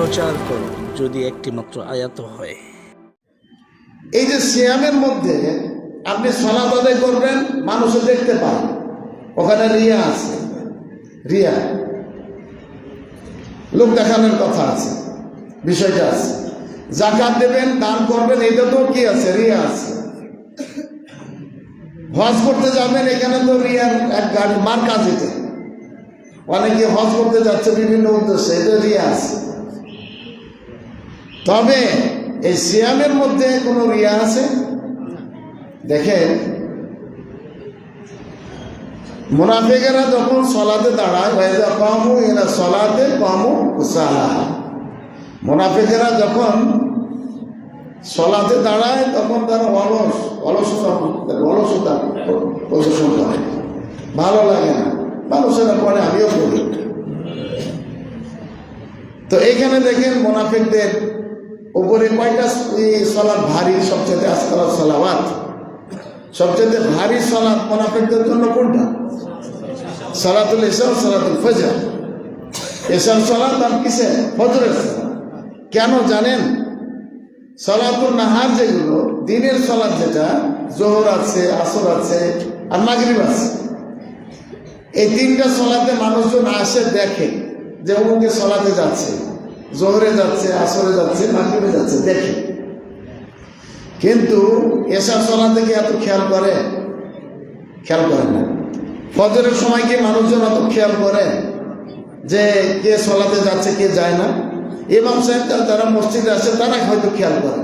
প্রচার করো যদি একটি মাত্র আয়াত হয়। এই যে সিয়ামের মধ্যে আপনি সালাত আদায় করবেন, মানুষে দেখতে পায়, ওখানে রিয়া আছে, রিয়া লোক দেখানোর কথা আছে, বিষয়টা আছে। যাকাত দেবেন, দান করবেন, এইটা তো কি আছে, রিয়া আছে। হজ করতে যাবেন, এখানে তো রিয়ার এক গাড়ি মার কাজেতে অনেকে হজ করতে যাচ্ছে বিভিন্ন উদ্দেশ্যে, এটা রিয়া আছে। তবে এই সিয়ামের মধ্যে কোনো রিয়া আছে? দেখেন, মুনাফিকেরা যখন সলাতে দাঁড়ায়, ওয়াইজা কামু ইলা সলাতে কামু কুসালা, মুনাফিকেরা যখন সলাতে দাঁড়ায় তখন তারা অলসতা প্রদর্শন করে, ভালো লাগে না। মানুষেরা পরে, আমিও করি। তো এইখানে দেখেন মুনাফিকদের উপরে কয়টা সলাৎ ভারী, সবচেয়ে আসকাল সালাওয়াত, সবচেয়ে ভারী সলাৎ মুনাফিকদের জন্য কোনটা? সালাতুল ইশা, সালাতুল ফজর। এশার সলাৎ আর কিসে? ফজরের সলাৎ। কেন জানেন? সলাতুল নাহার যেগুলো দিনের সলাৎ, যেটা জোহর আছে, আসর আছে আর মাগরিব আছে, এই তিনটা সলাতে মানুষজন আসে, দেখে যে অমুকে সলাতে যাচ্ছে, জোহরে যাচ্ছে, আসরে যাচ্ছে, মাগরিবে যাচ্ছে, দেখে। কিন্তু এশার সলাতে কি এত খেয়াল করে? খেয়াল করে না। ফজরের সময় কি মানুষজন এত খেয়াল করে যে কে সলাতে যাচ্ছে, কে যায় না? ইমাম সাহেব যারা মসজিদে আসে তারা হয়তো খেয়াল করে,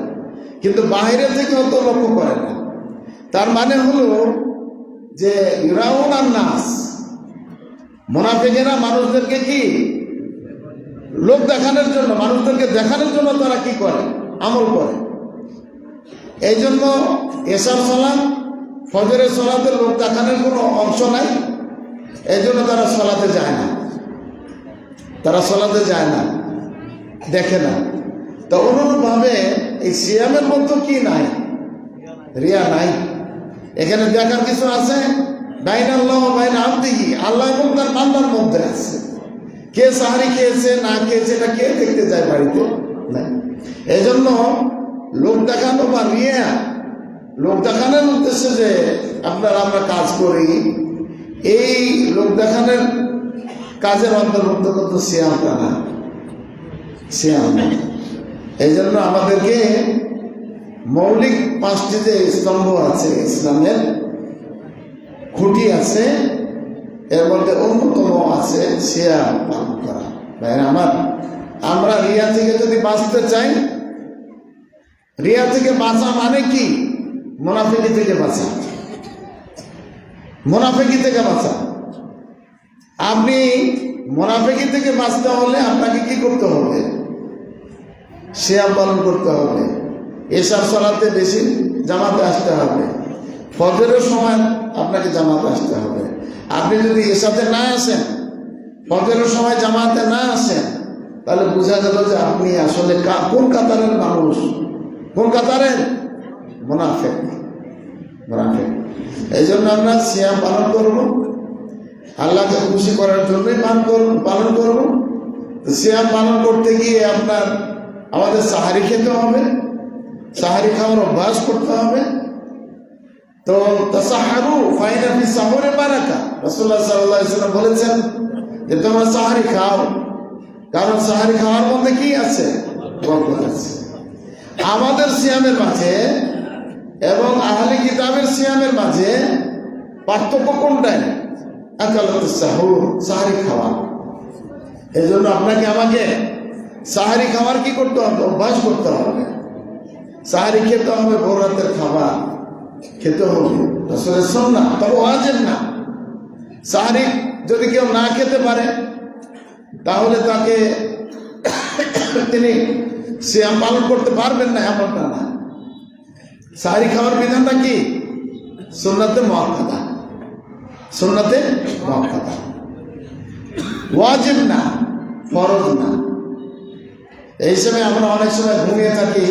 কিন্তু বাইরে থেকে অত লক্ষ্য করে না। তার মানে হলো যে ইউরাউন আর নাস, মুনাফিকেরা মানুষদেরকে কি লোক দেখানোর জন্য, মানুষদেরকে দেখানোর জন্য তারা কি করে? আমল করে। এই জন্য এশার সালাত, ফজরের সলাতে লোক দেখানোর কোনো অংশ নাই, এই জন্য তারা সলাতে যায় না, তারা সলাতে যায় না, দেখে না। তো অনুরূপভাবে এই সিয়ামের মধ্যে কি নাই? রিয়া নাই। এখানে দেখার কিছু আছে? বাইন আল্লাহ বাইন আবদিহি, আল্লাহ এবং তার বান্দার মধ্যে আছে। কে সাহারি খেয়েছে না খেয়েছে এটা কে দেখতে যায় বাড়িতে? না। এই জন্য লোক দেখানো বা রিয়া, লোক দেখানোর উদ্দেশ্যে যে আমরা কাজ করি, এই লোক দেখানোর কাজের অন্তর্ভুক্ত কিন্তু সিয়ামটা না, সিয়াম না। এই জন্য আমাদেরকে মৌলিক পাঁচটি যে স্তম্ভ আছে, ইসলামের খুঁটি আছে, এর মধ্যে অন্যতম আছে সিয়াম পালন করা। ভাই আমার, আমরা রিয়া থেকে যদি বাঁচতে চাই, রিয়া থেকে বাঁচা মানে কি? মুনাফিকি থেকে বাঁচা, মুনাফিকি থেকে বাঁচা। আপনি মুনাফিকি থেকে বাঁচতে হলে আপনাকে কি করতে হবে? সিয়াম পালন করতে হবে। এশার সালাতে বেশি জামাতে আসতে হবে, ফজরের সময় আপনাকে জামাতে আসতে হবে। আপনি যদি এশাতে না আসেন, ফজরের সময় জামাতে না আসেন, তাহলে বোঝা গেল যে আপনি আসলে কোন কাতারের মানুষ, কোন কাতারের? মুনাফিক, মুনাফিক। এই জন্য আমরা সিয়াম পালন করব, আল্লাহকে খুশি করার জন্যই পালন করব। সিয়াম পালন করতে গিয়ে আমাদের সাহারি খেতে হবে, সাহারি খাওয়ার অভ্যাস করতে হবে। তো তাসাহারু ফাইনা ফি সাহরে বারাকা, রাসূলুল্লাহ সাল্লাল্লাহু আলাইহি ওয়াসাল্লাম বলেছেন যে তোমরা সাহারি খাও, কারণ সাহারি খাওয়ার মধ্যে কি আছে? বরকত আছে। আমাদের সিয়ামের মাঝে এবং আহলে কিতাবের সিয়ামের মাঝে পার্থক্য কোনটাই? আকালাতুস সাহুর, সাহারি খাওয়া। এই জন্য আপনাকে আমাকে সাহারি খাওয়ার কি করতে হবে? অভ্যাস করতে হবে। সাহারি খেতে হবে, ভোর রাতের খাবার খেতে হবে, রাসূলের সুন্নাহ, তবে ওয়াজিব না। সাহারি যদি কেউ না খেতে পারে তাহলে তাকে তিনি সিয়াম পালন করতে পারবেন না, এমনটা না। সাহারি খাওয়ার বিধানটা কি? সুন্নাতে মুআক্কাদা, সুন্নাতে মুআক্কাদা, ওয়াজিব না, ফরজ না। এই সময় আমরা অনেক সময় ঘুমিয়ে থাকি,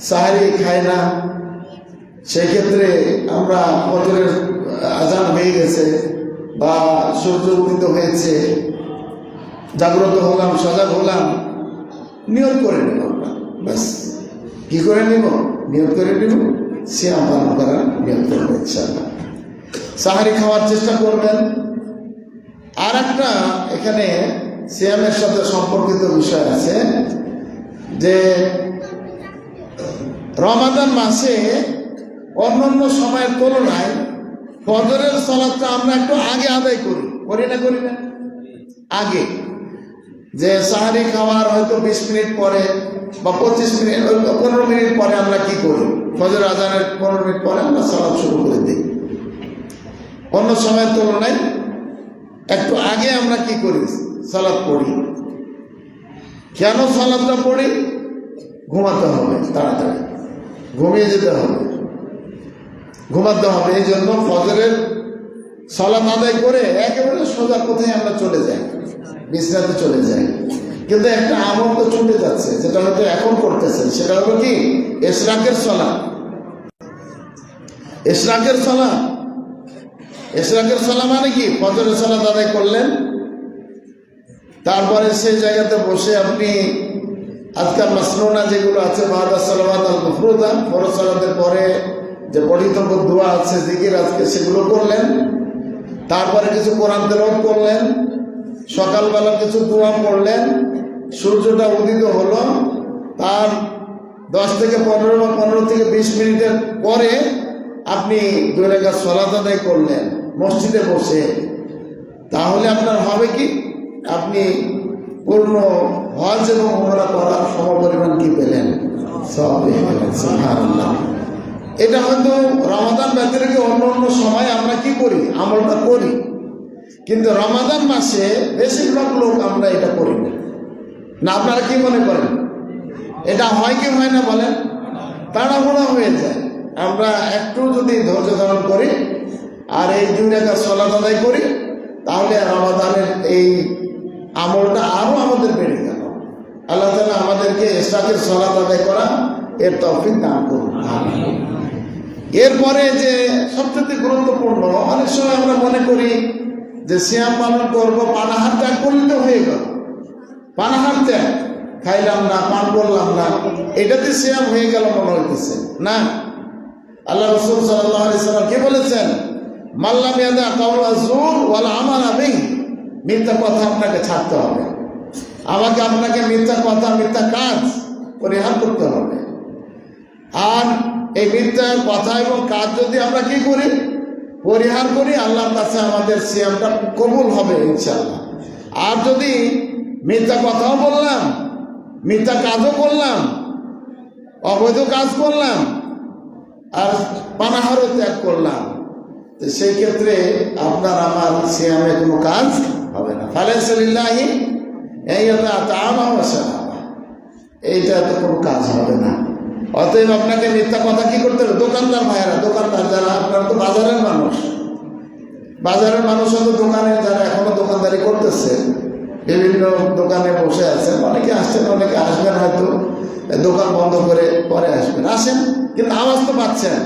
সাহারি খাই না, সেক্ষেত্রে আমরা ফজরের আজান হয়ে গেছে বা সূর্য উদিত হয়েছে, জাগ্রত হলাম, সজাগ হলাম, নিয়ত করে নেব আমরা, ব্যাস। কি করে নেব? নিয়ত করে নেব, সিয়াম পালন করার নিয়ত করবো ইনশাআল্লাহ। সাহারি খাওয়ার চেষ্টা করবেন। আর একটা এখানে সিয়ামের সাথে সম্পর্কিত বিষয় আছে যে রমাদান মাসে অন্যান্য সময়ের তুলনায় ফজরের সালাতটা আমরা একটু আগে আদায় করি না? আগে, যে সাহারি খাওয়ার হয়তো 20 মিনিট পরে বা 25 মিনিট 15 মিনিট পরে আমরা কি করি? ফজর আজানের 15 মিনিট পরে আমরা সালাত শুরু করে দিই। অন্য সময়ের তুলনায় একটু আগে আমরা কি করি? সালাত পড়ি। কেন সালাতটা পড়ি? ঘুমাতে হবে, তাড়াতাড়ি ঘুমিয়ে যেতে হবে, ঘুমাতে হবে। এই জন্য ফজরের সালাত আদায় করে একেবারে সোজা কোথায় আমরা চলে যাই? বিছনাতে চলে যাই। কিন্তু একটা আমল তো ছুটে যাচ্ছে, যেটা হয়তো এখন করতেছেন, সেটা হলো কি? ইশরাকের সালাত। ইশরাকের সালাত মানে কি? ফজরের সালাত আদায় করলেন, তারপরে সেই জায়গাতে বসে আপনি আজকাল মাসনুনা যেগুলো আছে, বাদা সালাওয়াত আল মাফরুদা, ফরজ সালাতের পরে যে পঠিতব্য দোয়া আছে, জিকির আজকে, সেগুলো করলেন। তারপরে কিছু কোরআন তেলাওয়াত করলেন, সকালবেলা কিছু দোয়া পড়লেন। সূর্যটা উদিত হলো, তার 10 থেকে 15 বা 15 থেকে 20 মিনিটের পরে আপনি 2 রাকাত সালাত আদায় করলেন মসজিদে বসে। তাহলে আপনার হবে কি? আপনি পূর্ণ হজ এবং উমরা করার সমপরিমাণ কি পেলেন? সওয়াব পেলেন। সুবহানাল্লাহ। এটা হয়তো রমাদান ব্যতিরেকে অন্য অন্য সময় আমরা কি করি? আমলটা করি, কিন্তু রমাদান মাসে বেশিরভাগ লোক আমরা এটা করি না। আপনারা কি মনে করেন? এটা হয় কি হয় না বলেন? তাড়াহুড়া হয়ে যায়। আমরা একটু যদি ধৈর্য ধারণ করি আর এই 2 রাকাত সালাত আদায় করি, তাহলে রমাদানের এই আমলটা আরো আমাদের বেড়ে গেল। আল্লাহ তাআলা আমাদেরকে ইশরাকের সালাত আদায় করা এর তৌফিক দান করুন। এরপরে যে সবচেয়ে গুরুত্বপূর্ণ, অনেক সময় আমরা মনে করি যে সিয়াম পালন করবো, পানাহার ত্যাগ করলে তো হয়ে গেল। পানাহার ত্যাগ, খাইলাম না, পান করলাম না, এটাতে সিয়াম হয়ে গেল মনে হইতেছে না। আল্লাহ রাসূল সাল্লাল্লাহু আলাইহি ওয়াসাল্লাম কি বলেছেন? মাল্লাম ইয়াদা কাওলা যুর ওয়াল আমালা বিহি, মিথ্যা কথা আপনাকে ছাড়তে হবে। আপনাকে মিথ্যা কথা, মিথ্যা কাজ পরিহার করতে হবে। আর এই মিথ্যা কথা এবং কাজ যদি আমরা কি করি? পরিহার করি, আল্লাহর কাছে আমাদের সিয়ামটা কবুল হবে ইনশাআল্লাহ। আর যদি মিথ্যা কথাও বললাম, মিথ্যা কাজও করলাম, অবৈধ কাজ করলাম, আর পানাহারও ত্যাগ করলাম, তো সেই ক্ষেত্রে আপনার আমার সিয়ামে কোনো কাজ হবে না। ফালাইসা লিল্লাহি তাআমা ওয়া শারাবা, এইটা তো কোনো কাজ হবে না। অতএব আপনাকে মিথ্যা কথা কি করতে হবে? দোকানদার ভাইয়েরা, দোকানদার যারা, আপনারা তো বাজারের মানুষ, বাজারের মানুষ হয়তো দোকানে যারা এখনো দোকানদারি করতেছে, বিভিন্ন দোকানে বসে আছেন, অনেকে আসছেন, অনেকে আসবেন, হয়তো দোকান বন্ধ করে পরে আসবেন, আসেন, কিন্তু আওয়াজ তো পাচ্ছেন।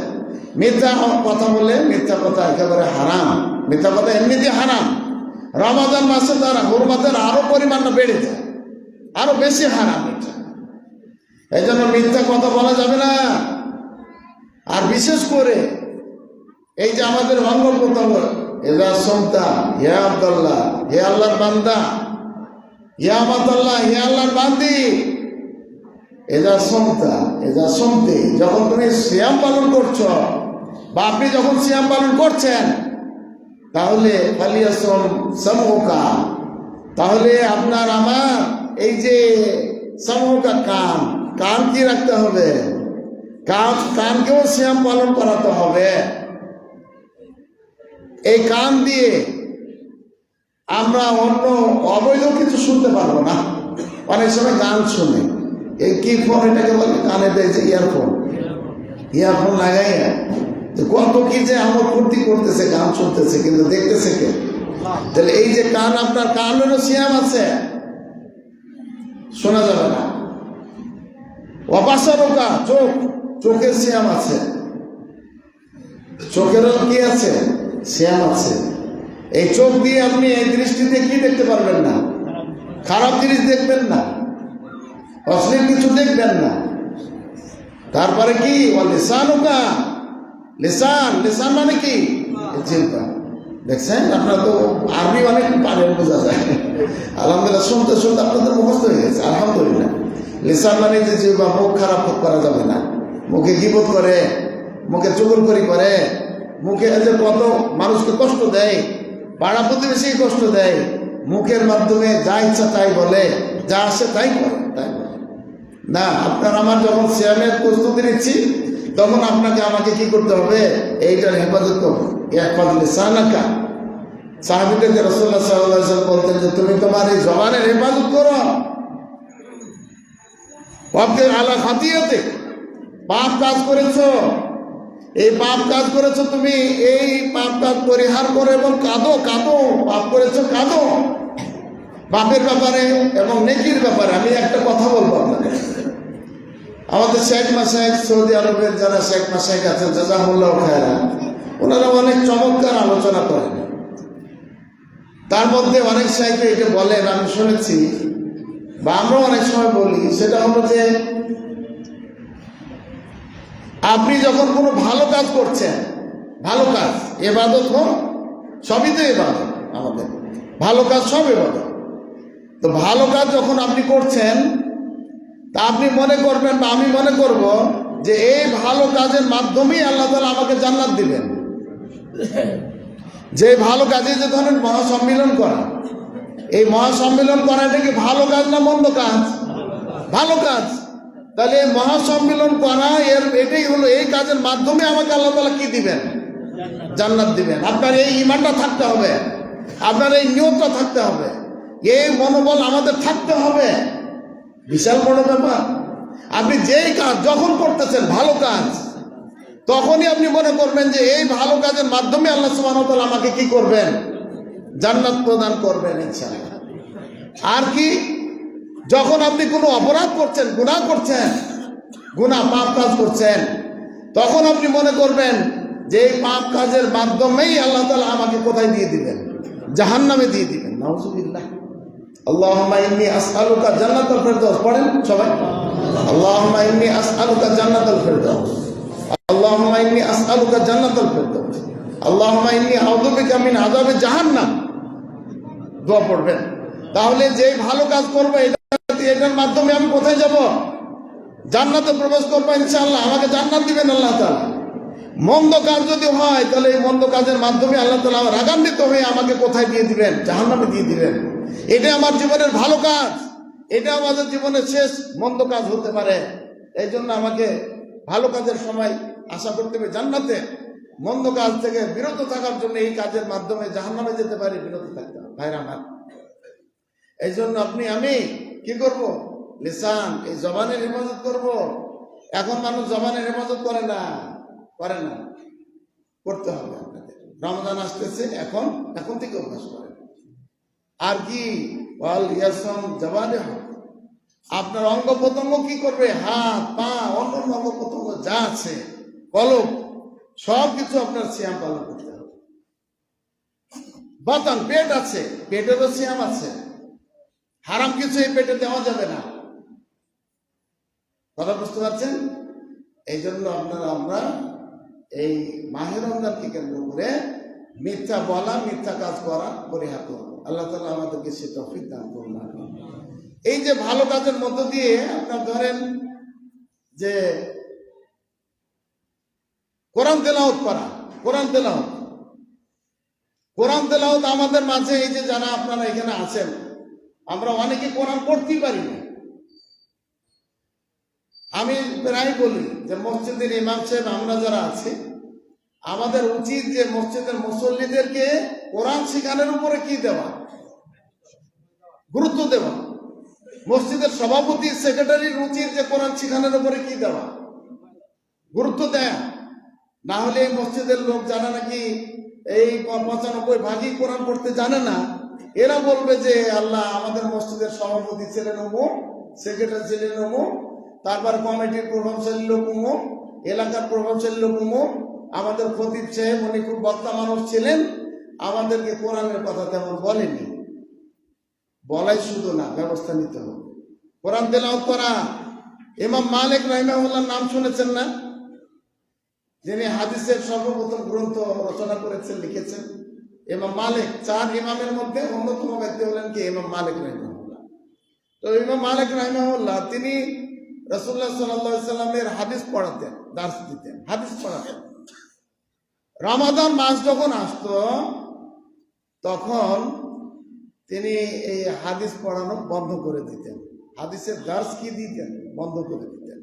মিথ্যা কথা বলে, মিথ্যা কথা একেবারে হারাম। মিথ্যা কথা এমনিতে হারাম, রমাদান মাসে তার হুরমাতের আরো পরিমাণটা বেড়ে যায়, আরো বেশি হারাম এটা। এই জন্য মিথ্যা কথা বলা যাবে না। আর বিশেষ করে এই যে আমাদের অঙ্গ প্রত্যঙ্গ, এজা সমতা, হে আব্দুল্লাহ, হে আল্লাহর বান্দা, হে আমাতুল্লাহ, হে আল্লাহর বান্দি, এজা সমতা, এজা সমতে, যখন তুমি সিয়াম পালন করছো বা আপনি যখন সিয়াম পালন করছেন, তাহলে ফালিয়াসম সমহুকা, তাহলে আপনার আমার এই যে সমহুকা কান, কান কি রাখতে হবে? কানকেও সিয়াম পালন করাতে হবে। এই কান দিয়ে আমরা অন্য অবৈধ কিছু শুনতে পারবো না। অনেক সময় গান শুনে, এই কি ফোন এটাকে বলে, কানে দেয় যে ইয়ারফোন, ইয়ারফোন লাগাই কত কি যে আমার ফুর্তি করতেছে, গান শুনতেছে, কিন্তু দেখতেছে কে? তাহলে এই যে কান, আপনার কানেরও সিয়াম আছে, শোনা যাবে না। অপাসরকা, চোখ, চোখের সিয়াম আছে, চোখেরও কি আছে? সিয়াম আছে। এই চোখ দিয়ে আপনি এই দৃষ্টিতে কি দেখতে পারবেন না? খারাপ জিনিস দেখবেন না। অশ্লীল কিছু দেখবেন না। তারপরে কি লিসানুকা, লিসান, লিসান মানে কি? জিহ্বা। দেখছেন আপনারা তো আরবি অনেক পারেন, বোঝা যায়। আলহামদুলিল্লাহ, শুনতে শুনতে আপনাদের মুখস্থ হয়ে গেছে, আলহামদুলিল্লাহ। লিসান মানে যে জিহ্বা, মুখ খারাপ করা যাবে না। মুখে গীবত করে, মুখে চুগলখড়ি করে, মুখে যে কত মানুষকে কষ্ট দেয়, পাড়া প্রতিবেশী কষ্ট দেয়, মুখের মাধ্যমে যা ইচ্ছা তাই বলে, যা আসে তাই করে, তাই বলে না। আপনার আমার যখন সিয়ামের প্রস্তুতি নিচ্ছি, তখন আপনাকে আমাকে কি করতে হবে? এইটার হেফাজত করবে। লিসানাকা, সাহাবীদেরকে রাসূলুল্লাহ সাল্লাল্লাহু আলাইহি ওয়াসাল্লাম বলতেন যে তুমি তোমার এই জবানের হেফাজত করো। ওয়াবদিল আলা খাতিয়াতে, পাপ কাজ করেছো, এই পাপ কাজ করেছো তুমি, এই পাপ কাজ পরিহার করো এবং কাঁদো, কাঁদো। পাপ করেছো, কাঁদো পাপের ব্যাপারে এবং নেকির ব্যাপারে। আমি একটা কথা বলবো আপনাদের। আমাদের শেখ মাশায়েখ, সৌদি আরবের যারা শেখ মাশায়েখ আছেন, জাযাকুমুল্লাহু খায়রান, ওনারা অনেক চমৎকার আলোচনা করেন। তার মধ্যে অনেক শেখ এটা বলেন, আমি শুনেছি বা আমরা অনেক সময় বলি, সেটা হলো যে আপনি যখন কোনো ভালো কাজ করছেন, ভালো কাজ, ইবাদত হোক, সবই তো ইবাদত, আমাদের ভালো কাজ সব ইবাদত। তো ভালো কাজ যখন আপনি করছেন, তা আপনি মনে করবেন বা আমি মনে করব যে এই ভালো কাজের মাধ্যমেই আল্লাহ তাআলা আমাকে জান্নাত দিবেন। যে ভালো কাজে, যে ধরনের মহাসম্মিলন করা, এই মহাসম্মিলন করাটা কি ভালো কাজ না মন্দ কাজ? ভালো কাজ। তাহলে মহাসম্মিলন করা, এটাই হলো, এই কাজের মাধ্যমে আমাকে আল্লাহ তাআলা কি দিবেন? জান্নাত দিবেন। আপনার এই ঈমানটা থাকতে হবে, আপনার এই নিয়তটা থাকতে হবে, এই মনোবল আমাদের থাকতে হবে। বিশাল বড় ব্যাপার। আপনি যেই কাজ যখন করতেছেন, ভালো কাজ, তখনই আপনি মনে করবেন যে এই ভালো কাজের মাধ্যমে আল্লাহ সুবহানাহু ওয়া তাআলা আমাকে কি করবেন? জান্নাত প্রদান করবেন ইনশাআল্লাহ। আর কি, যখন আপনি কোনো অপরাধ করছেন, গুনাহ করছেন, গুনাহ পাপ কাজ করছেন, তখন আপনি মনে করবেন যে এই পাপ কাজের মাধ্যমেই আল্লাহ তাআলা আমাকে কোথায় দিয়ে দিবেন? জাহান্নামে দিয়ে দিবেন। নাউযুবিল্লাহ। আল্লাহুম্মা ইন্নী আসআলুকা জান্নাতাল ফিরদাউস। পড়েন সবাই, আল্লাহুম্মা ইন্নী আসআলুকা জান্নাতাল ফিরদাউস, আল্লাহুম্মা ইন্নী আসআলুকা জান্নাতাল ফিরদাউস, আল্লাহুম্মা ইন্নী আউযু বিকা মিন আযাবি জাহান্নাম। দোয়া পড়বেন। তাহলে যে ভালো কাজ করবো, এটার মাধ্যমে আমি কোথায় যাব? জান্নাতে প্রবেশ করবো ইনশাআল্লাহ, আমাকে জান্নাত দিবেন আল্লাহ তাআলা। মন্দ কাজ যদি হয়, তাহলে এই মন্দ কাজের মাধ্যমে আল্লাহ তাআলা রাগান্বিত হয়ে আমাকে কোথায় দিয়ে দিবেন? জাহান্নামে দিয়ে দিবেন। এটা আমার জীবনের ভালো কাজ, এটা আমাদের জীবনের শেষ মন্দ কাজ হতে পারে। এই জন্য আমাকে ভালো কাজের সময় আশা করতে হবে জান্নাতে, মন্দ কাজ থেকে বিরত থাকার জন্য এই কাজের মাধ্যমে জাহান্নামে যেতে পারি, বিরত থাকতে হবে ভাইরা আমার। এই জন্য আমি কি করব? লিসান, এই জবানের হেফাজত করব। এখন মানুষ জবানের হেফাজত করে না, করতে হবে আপনাদের। রমজান আসতেছে, এখন থেকে অভ্যাস করেন। আর কি, ওয়াল ইয়াসাম জবানেহ, আপনার অঙ্গ প্রত্যঙ্গ কি করবে? হাত, পা, অন্য অঙ্গ প্রত্যঙ্গ যা আছে, কলব, সব কিছু আপনার সিয়াম পালন করতে হবে। বাতান, পেট আছে, পেটেরও সিয়াম আছে। হারাম কিছু এই পেটে দেওয়া যাবে না। কথা বুঝতে পারছেন? এই জন্য আমরা এই মাহে রমজানকে কেন্দ্র করে মিথ্যা বলা, মিথ্যা কাজ করা পরিহার করব। আল্লাহ তাআলা আমাদেরকে সে তৌফিক দান করুন। এই যে ভালো কাজের মধ্য দিয়ে আপনার ধরেন যে কোরআন তেলাওয়াত করা, কোরআন তেলাওয়াত আমাদের মাঝে, এই যে যারা আপনারা এখানে আছেন, আমরা অনেকে কোরআন পড়তেই পারি না। আমি প্রায় বলি যে মসজিদের ইমাম সাহেব আমরা যারা আছি, আমাদের উচিত যে মসজিদের মুসল্লিদেরকে কোরআন শিখানোর উপরে কি দেওয়া, গুরুত্ব দেওয়া। মসজিদের সভাপতি, সেক্রেটারির উচিত যে কোরআন শিখানোর উপরে কি দেওয়া, গুরুত্ব দেয়। না হলে এই মসজিদের লোক যারা নাকি এই 95% কোরআন পড়তে জানে না, এরা বলবে যে আল্লাহ আমাদের মসজিদের সভাপতি ছিলেন অমুক, সেক্রেটারি ছিলেন অমুক, তারপর কমিটির প্রভাবশালী লোক অমুক, এলাকার প্রভাবশালী লোক অমুক, আমাদের খতিব সাহেব উনি খুব বক্তা মানুষ ছিলেন, আমাদেরকে কোরআনের কথা তেমন বলেনি। বলাই শুধু না, ব্যবস্থা নিতে হবে। কোরআন তেলাওয়াত করা। ইমাম মালিক রাহিমাহুল্লাহর নাম শুনেছেন না? যিনি হাদিসের সর্বপ্রথম গ্রন্থ রচনা করেছেন, লিখেছেন। ইমাম মালিক 4 ইমামের মধ্যে অন্যতম ব্যক্তি হলেন কি? ইমাম মালিক রাহিমাহুল্লাহ। তো ইমাম মালিক রাহিমাহুল্লাহ তিনি রাসূলুল্লাহ সাল্লাল্লাহু আলাইহি সাল্লামের হাদিস পড়াতেন, দার্স দিতেন, হাদিস পড়াতেন। রমাদান মাস যখন আসতো তখন তিনি এই হাদিস পড়ানো বন্ধ করে দিতেন। হাদিসের দার্স কি দিতেন? বন্ধ করে দিতেন।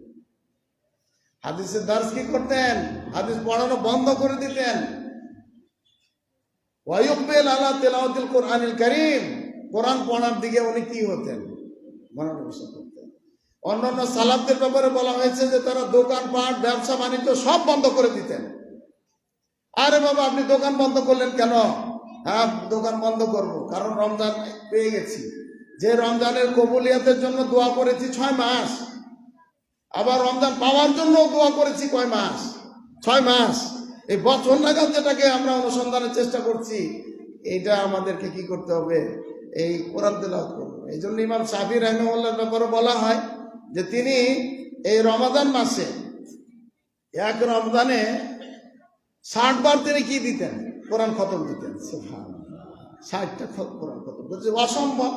হাদিসের দার্স কি করতেন? হাদিস পড়ানো বন্ধ করে দিতেন। ওয়ায়ুকবিল আলা তিলাওয়াতিল কোরআনিল কারীম, কোরআন পড়ার দিকে উনি কি হতেন? মনোনিবেশ করতেন। অন্যান্য সালাফদের ব্যাপারে বলা হয়েছে যে তারা দোকানপাট, ব্যবসা বাণিজ্য সব বন্ধ করে দিতেন। আরে বাবা, আপনি দোকান বন্ধ করলেন কেন? হ্যাঁ, দোকান বন্ধ করব কারণ রমজান পেয়ে গেছি। যে রমজানের কবুলিয়াতের জন্য দোয়া করেছি 6 মাস, আবার রমজান পাওয়ার জন্য দোয়া করেছি কয় মাস? 6 মাস। এই বছর নাগাদ যেটাকে আমরা অনুসন্ধানের চেষ্টা করছি, এটা আমাদেরকে কি করতে হবে? এই কোরআন তেলাওয়াত করব। এই জন্য ইমাম শাফি রাহিমাহুল্লাহর ব্যাপারে বলা হয় যে তিনি এই রমাদান মাসে এক রমজানে 60 বার তিনি কি দিতেন? কোরআন খতম দিতেন। সুবহানাল্লাহ, 60টা কোরআন খতম। বলছে অসম্ভব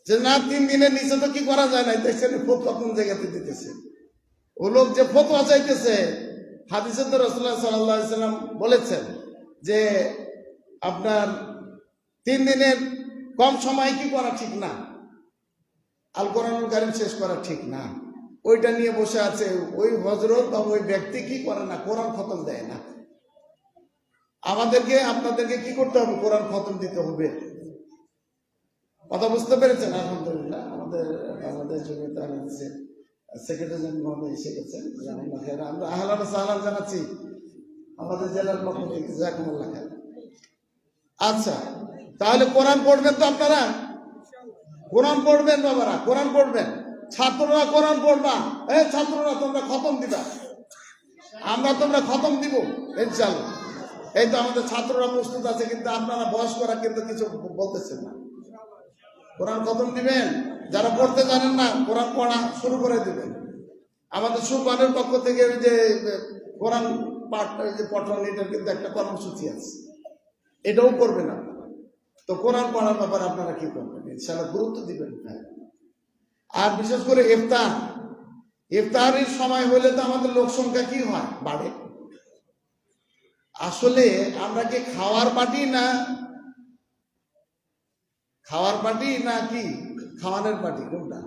যে না 3 দিনের নিচে তো কি করা যায় না। দেখছেন ফতোয়া কোন জায়গাতে দিতেছে। ও লোক যে ফতোয়া চাইতেছে, হাদিসে তো রাসূলুল্লাহ সাল্লাল্লাহু আলাইহি সাল্লাম বলেছেন যে আপনার 3 দিনের কম সময় কি করা ঠিক না, আল কোরআনুল কারীম শেষ করা ঠিক না। ওইটা নিয়ে বসে আছে ওই হযরত বা ওই ব্যক্তি, কি করে না? কোরআন খতম দেয় না। আমাদেরকে আপনাদেরকে কি করতে হবে? কোরআন খতম দিতে হবে। কথা বুঝতে পেরেছেন? আলহামদুলিল্লাহ, আমাদের জমিতে আমাদের সেক্রেটারি জেনারেল মহোদয় এসে গেছেন। আমরা আহলান ওয়া সাহলান জানাচ্ছি আমাদের জেলার পক্ষ থেকে। জাযাকুমুল্লাহ খাইর। আচ্ছা, তাহলে কোরআন পড়বেন তো আপনারা? কোরআন পড়বেন বাবারা, কোরআন পড়বেন। ছাত্ররা কোরআন পড়বা। এই ছাত্ররা তোমরা খতম দিবা, আমরা তোমরা খতম দিব ইনশাআল্লাহ। এই তো আমাদের ছাত্ররা প্রস্তুত আছে, কিন্তু আপনারা বয়স্করা কিন্তু কিছু বলতেছেন না। কোরআন খতম দিবেন। যারা পড়তে জানেন না, কোরআন পড়া শুরু করে দিবেন। আমাদের সুবানের পক্ষ থেকে ওই যে কোরআন পাঠ, যে পঠন, এটার কিন্তু একটা কর্মসূচি আছে, এটাও করবেন আপনারা। তো কোরআন পড়ার ব্যাপারে আপনারা কি করবেন? ইনশাআল্লাহ গুরুত্ব দিবেন। আর বিশেষ করে ইফতারের সময় হলে তো আমাদের লোক সংখ্যা কি হয়? বাড়ে। আসলে আমরা কি খাওয়ার পার্টি না কি খাওয়ানোর পার্টি? কোনটা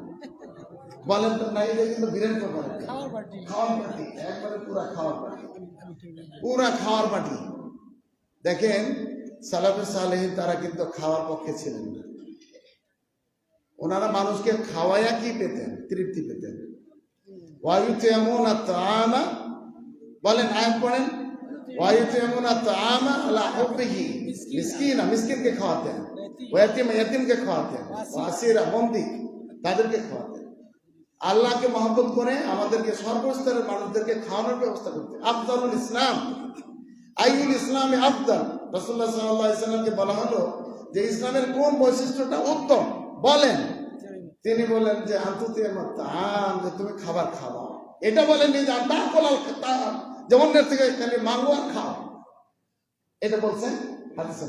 বলেন তো? না, এটা কিন্তু বিরাট ব্যাপার। খাওয়ার পার্টি, একবারে পুরা খাওয়ার পার্টি, পুরা খাওয়ার পার্টি। দেখেন সালাফে সালেহীন তারা কিন্তু খাওয়ার পক্ষে ছিলেন না। ওনারা মানুষকে খাওয়াইয়া কি পেতেন? তৃপ্তি পেতেন। ওয়ায়ুতিমুনা তাআমা, বলেন আয়াত পড়েন। ওয়ায়ুতিমুনা তাআমা আলা হুব্বিহি, মিসকিনা, মিসকিনকে খাওয়াতেন। ওয়াতিমা, ইয়াতিমকে খাওয়াতেন। ওয়াসিরা, বন্দী, তাদেরকে খাওয়াতেন। আল্লাহকে মহব্বত করে আমাদেরকে সর্বস্তরের মানুষদেরকে খাওয়ানোর ব্যবস্থা করতেন। আফদালুল ইসলাম, আইয়ুল ইসলামে আফদাল। রাসূলুল্লাহ সাল্লাল্লাহু আলাইহি সাল্লামকে বলা হলো যে ইসলামের কোন বৈশিষ্ট্যটা উত্তম বলেন? তিনি বলেন যে আনতুতিমাত তাআম, যে তুমি খাবার খাওয়াও। এটা বলেন যে তাআকুল তাআম, যে অন্যের থেকে খালি মাঙ্গো আর খাও, এটা বলছেন হাদিসে।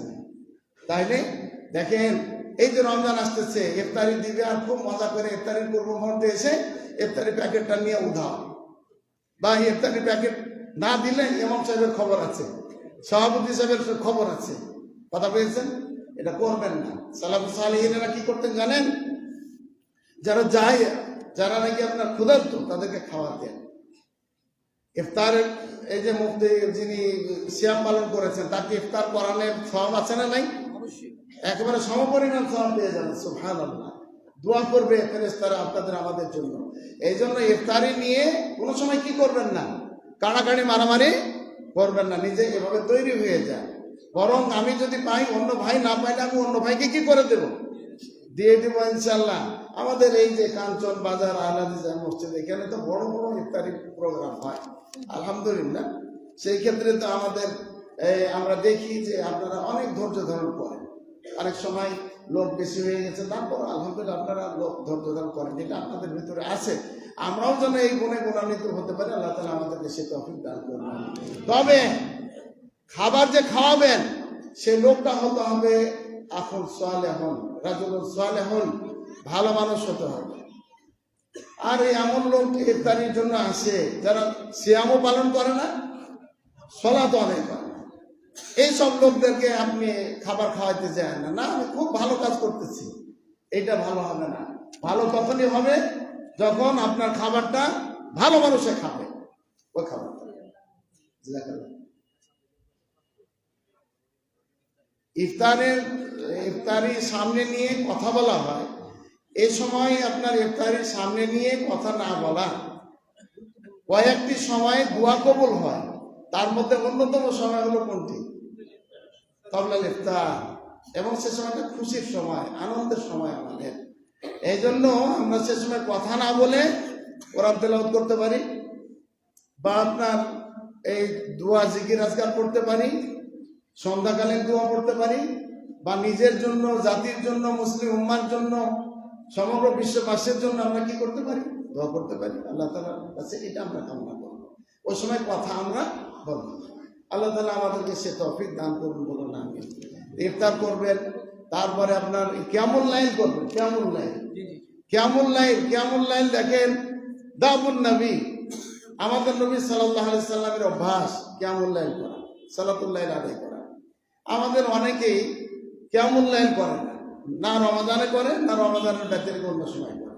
তাইলে দেখেন, এই যে রমজান আসতেছে, ইফতারি দিবে আর খুব মজা করে ইফতারির পূর্ব মুহূর্তে এসে ইফতারি প্যাকেটটা নিয়ে উধাও, বা ইফতারি প্যাকেট না দিলে ইমাম সাহেবের খবর আছে, সভাপতি সাহেবের খবর আছে। কথা পেয়েছেন? এটা করবেন না। সালাফে সালেহীনরা কি করতেন জানেন? যারা নাকি আপনার ক্ষুধার্ত তাদেরকে খাওয়াতেন। ইফতারের এই যে মুফতি যিনি সিয়াম পালন করেছেন, তাকে ইফতার করানোর সওয়াব আছে না নাই? একেবারে সমপরিমাণ সওয়াব পেয়ে যাবেন। সুবহানাল্লাহ। দোয়া করবে ফেরেশতারা আপনাদের, আমাদের জন্য। এই জন্য ইফতারি নিয়ে কোনো সময় কি করবেন না? কাড়াকাড়ি, মারামারি করবেন না। নিজে এভাবে তৈরি হয়ে যায়। বরং আমি যদি পাই, অন্য ভাই না পাইলে আমি অন্য ভাইকে কি করে দেব? দিয়ে দেব ইনশাল্লাহ। আমাদের এই যে কাঞ্চন বাজার আল-হাদিস মসজিদ, এখানে তো বড় বড় ইফতারি প্রোগ্রাম হয় আলহামদুলিল্লাহ। সেই ক্ষেত্রে তো আমাদের আমরা দেখি যে আপনারা অনেক ধৈর্য ধারণ করেন। অনেক সময় লোক বেশি হয়ে গেছে, তারপর আলহামদুলিল্লাহ আপনারা লোক ধৈর্য ধারণ করেন, যেটা আপনাদের ভিতরে আছে। আমরাও যেন এই গুণে গুণান্বিত হতে পারি, আল্লাহ তাআলা আমাদেরকে সে তৌফিক দান করবেন। তবে খাবার যে খাওয়াবেন সেই লোকটা হতে হবে আখুন সালেহুন, রাজুলুন সালেহুন, ভালো মানুষ হতে হবে। আর এই এমন লোক ইফতারির জন্য আসে যারা সিয়ামও পালন করে না, সালাতও আদায় করে না, এইসব লোকদেরকে আপনি খাবার খাওয়াইতে চান না, না আমি খুব ভালো কাজ করতেছি, এটা ভালো হবে না। ভালো তখনই হবে যখন আপনার খাবারটা ভালো মানুষে খাবে, ওই খাবারটা। ইফতারি সামনে নিয়ে কথা বলা হয়, এই সময় আপনার ইফতারির সামনে নিয়ে কথা না বলা। কয়েকটি সময় দোয়া কবুল হয়, তার মধ্যে অন্যতম সময় হলো কোনটি? ক্বাবলাল ইফতার, এবং সে সময়টা খুশির সময়, আনন্দের সময় আমাদের। এই জন্য আমরা সে সময় কথা না বলে কোরআন তেলাওয়াত করতে পারি, বা আপনার এই দোয়া জিকির আজকার করতে পারি, সন্ধ্যাকালীন দোয়া পড়তে পারি, বা নিজের জন্য, জাতির জন্য, মুসলিম উম্মার জন্য, সমগ্র বিশ্ববাসীর জন্য আমরা কি করতে পারি? দোয়া করতে পারি। আল্লাহ তাআলার কাছে এটা আমরা কামনা করব। ওই সময় কথা আমরা বলবো। আল্লাহ তাআলা আমাদেরকে সে তৌফিক দান করুন, বলুন আমিন। ইফতার করবেন, তারপরে আপনার কিয়ামুল লাইল করবেন। কিয়ামুল লাইল দেখেন দাবুন নবী, আমাদের নবী সাল্লাল্লাহু আলাইহি সাল্লামের অভ্যাস কিয়ামুল লাইল করা, সালাতুল লাইল আদায় করা। আমাদের অনেকেই কিয়ামুল লাইল করে না, না রমাদানে করে, না রমাদানের ব্যতিরিক্ত অন্য সময় করে,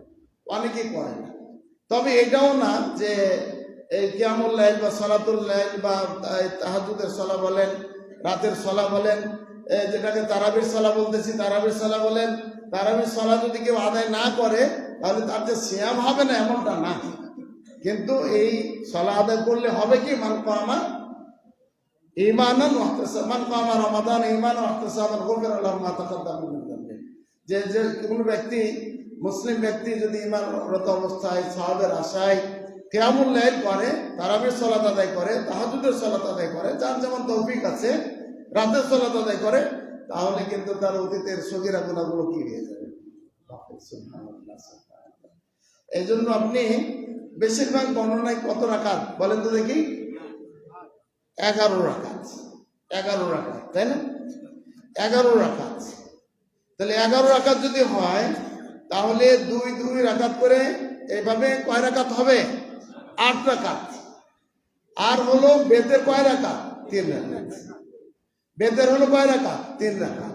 অনেকেই করে না। তবে এটাও না যে এই কিয়ামুল লাইল বা সালাতুল লাইল বা তাহাজ্জুদের সালাহ বলেন, রাতের সালাহ বলেন, যেটাকে তারাবির সালাহ বলতেছি, তারাবির সালাহ বলেন, তারাবির সালাহ যদি কেউ আদায় না করে তাহলে তার যে সিয়াম হবে না এমনটা না। কিন্তু এই সালাহ আদায় করলে হবে কি? মান কামা ঈমানান ওয়া ইহতিসাবান, মান কামা রমাদান ঈমানান ওয়া ইহতিসাবান গুফিরা লাহু মা তাকাদ্দামা মিন যামবিহি। যে কোন ব্যক্তি, মুসলিম ব্যক্তি যদি ঈমানরত অবস্থায় সওয়াবের আশায় কিয়ামুল লাইল করে, তারাবির সালাত আদায় করে, তাহাজ্জুদের সালাত আদায় করে, যার যেমন তৌফিক আছে, রাতের সালাত আদায় করে, তাহলে কিন্তু তার অতীতের সগীরা গুনাহগুলো কি হয়ে যাবে। এই জন্য আপনি বেশিরভাগ বর্ণনায় কত রাকাত বলেন তো দেখি? 11 রাকাত। 11 রাকাত, তাই না? 11 রাকাত। তাহলে 11 রাকাত যদি হয় তাহলে 2 রাকাত করে এইভাবে কয় রাকাত হবে? 8 রাকাত। আর হলো বেতের কয় রাকাত? 3 রাকাত। বেতের হলো কয় রাকাত? 3 রাকাত।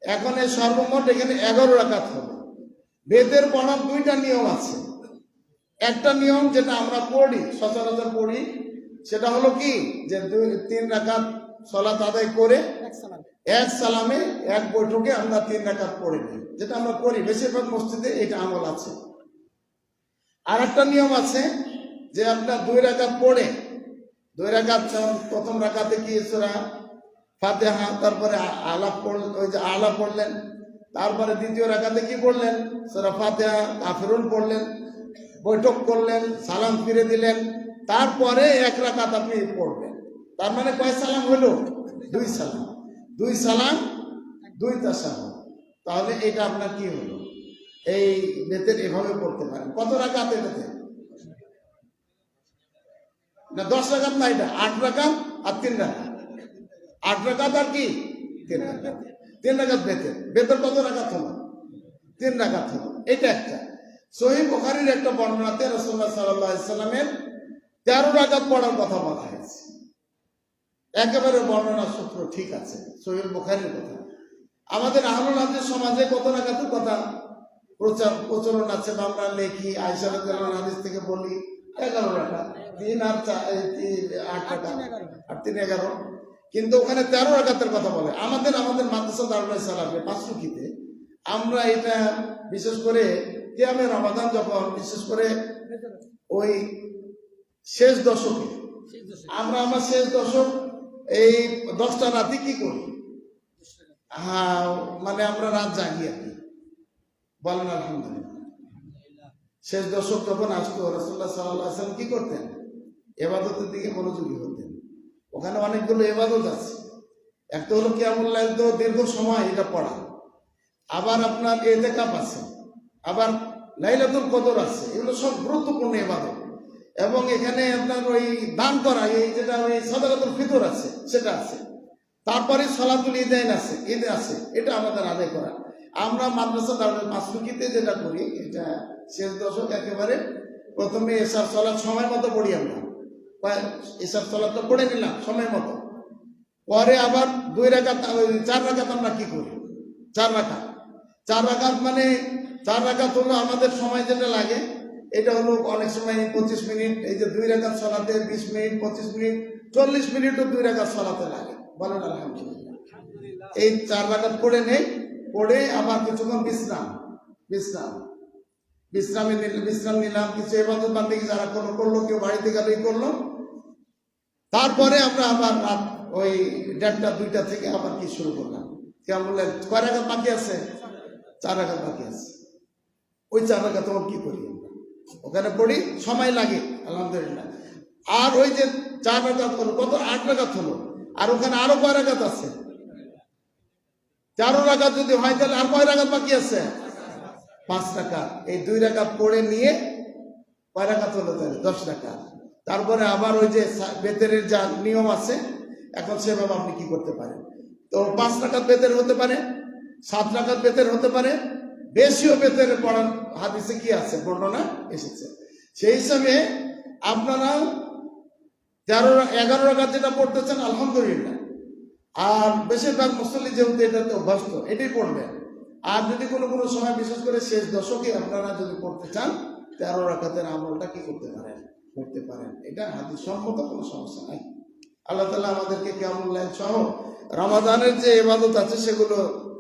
এখন এই সর্বমোট এখানে 11 রাকাত হবে। বেতের পড়ার 2টা নিয়ম আছে। একটা নিয়ম যেটা আমরা পড়ি, সচরাচর পড়ি, সেটা হলো কি যে 3 রাকাত সালাত আদায় করে এক সালামে, এক বৈঠকে আমরা 3 রাকাত পড়ে নিই, যেটা আমরা করি বেশিরভাগ মসজিদে, এটা আমল আছে। আর একটা নিয়ম আছে যে আপনার 2 রাকাত পড়ে, 2 রাকাত, প্রথম রাকাতে কি সূরা ফাতিহা, তারপরে আলাপ পড়লেন, ওই যে আলা পড়লেন, তারপরে দ্বিতীয় রাকাতে কি পড়লেন? সূরা ফাতিহা, কাফিরুন পড়লেন, বৈঠক করলেন, সালাম ফিরে দিলেন, তারপরে 1 রাকাত আপনি পড়বেন। তার মানে কয় সালাম হলো? 2 সালাম। 2 সালাম, 2 তাশাহুদ। তাহলে এটা আপনার কি হলো? এই বেতের এভাবে পড়তে পারেন। কত রাকাত এটাতে? না 10 রাকাত না, এটা 8 রাকাত আর 3 রাকাত। 8 রাকাত আর কি 3 রাকাত। 3 রাকাত বেতের। বেতের কত রাকাত হলো? 3 রাকাত হলো। এটা একটা সহিহ বুখারীর একটা বর্ণনাতে রাসূলুল্লাহ সাল্লাল্লাহু আলাইহি সাল্লামের 13 রাকাত পড়ার কথা বলা হয়েছে। একেবারে বর্ণনা সূত্র ঠিক আছে, সহিহ বুখারীর কথা। আমাদের আহলুল হাদিস সমাজে কত রাকাতের কথা প্রচলন আছে, বা আমরা লেখি, আয়েশা রাদিয়াল্লাহু আনহা হাদিস থেকে বলি 11 রাকাত, 3 আর 8 রাকাত, আর 3 11। কিন্তু ওখানে 13 রাকাতের কথা বলে। আমাদের মাদ্রাসা দারুল সালাফে পাঁচরুকিতে আমরা এটা বিশেষ করে কিয়ামে রমাদান যখন, বিশেষ করে ওই শেষ দশকে, আমরা আমার শেষ দশক এই 10টা রাতে কি করি? হ্যাঁ, মানে আমরা রাত জাগি আর কি, বলেন আলহামদুলিল্লাহ। শেষ দশক যখন আসতো, রাসূলুল্লাহ সাল্লাল্লাহু আলাইহি ওয়াসাল্লাম কি করতেন? ইবাদতের দিকে মনোযোগী হতেন। ওখানে অনেকগুলো ইবাদত আছে। একটা হলো কিয়ামুল লাইল, তো দীর্ঘ সময় এটা পড়া। আবার আপনার ইতিকাফ আছে, আবার লাইলাতুল কদর আছে, এগুলো সব গুরুত্বপূর্ণ ইবাদত। এবং এখানে আপনার ওই দান করা, এই যেটা ওই সাদাকাতুল ফিতর আছে সেটা আছে। তারপরে সলাতুল ঈদাইন আছে, ঈদ আছে, এটা আমাদের আদায় করা। আমরা মাদ্রাসা দারুল মাসলুকিতে যেটা করি, এটা শেষ দশক একেবারে প্রথমে এশার সলাৎ সময় মতো পড়ি আমরা, এশার সলাৎটা পড়ে নিলাম সময় মতো, পরে আবার 2 রাকাত 4 রাকাত আমরা কি করি, 4 রাকাত। 4 রাকাত মানে 4 রাকাত হলো আমাদের সময় যেটা লাগে, এটা হলো অনেক সময় 25 মিনিট, এই যে 2 রাকাত সলাতে 20 মিনিট, 25 মিনিট, 40 মিনিটও 2 রাকাত সলাতে লাগে। বলেন আলহামদুলিল্লাহ। এই 4 রাকাত পড়ে নেই, পড়ে আবার কিছুক্ষণ বিশ্রাম নিলাম, কিছু ইবাদত বান্দেগি যারা করলো, কেউ বাড়িতে গেলেই করলো। তারপরে আমরা আবার রাত ওই 1:30 2টা থেকে আবার কি শুরু করলাম। কেমন বললেন কয় রাকাত বাকি আছে? 4 রাকাত বাকি আছে। ওই 4 রাকাত তখন কি করি, ওখানে পড়ি, সময় লাগে আলহামদুলিল্লাহ। আর ওই যে 4 রাকাত হলো, কত 8 রাকাত হলো, আর ওখানে আরো কয় রাকাত আছে? 4 রাকাত যদি হয় তাহলে আর কয় রাকাত বাকি আছে? 5 রাকাত। এই 2 রাকাত পড়ে নিয়ে কয় রাকাত হলো তাহলে? 10 রাকাত। তারপরে আবার ওই যে বেতেরের যা নিয়ম আছে, এখন সেভাবে আপনি কি করতে পারেন। তো 5 রাকাত বেতের হতে পারে, 7 রাকাত বেতের হতে পারে, বেশিও বেতের পড়ার হাদিসে কি আছে, বর্ণনা এসেছে। সেই হিসাবে আপনারা 11 রাকাত যেটা পড়তেছেন আলহামদুলিল্লাহ, আর বেশিরভাগ মুসল্লি যেহেতু এটাতে অভ্যস্ত, এটাই পড়বেন। আর যদি কোনো সময় বিশেষ করে শেষ দশকে আপনারা যদি পড়তে চান, 13 রাকাতের আমলটা কি করতে পারেন, এটা হাদিস সম্মত, কোনো সমস্যা নাই। আল্লাহ তাআলা আমাদেরকে কিয়ামুল লাইল সহ রমাদানের যে ইবাদত আছে সেগুলো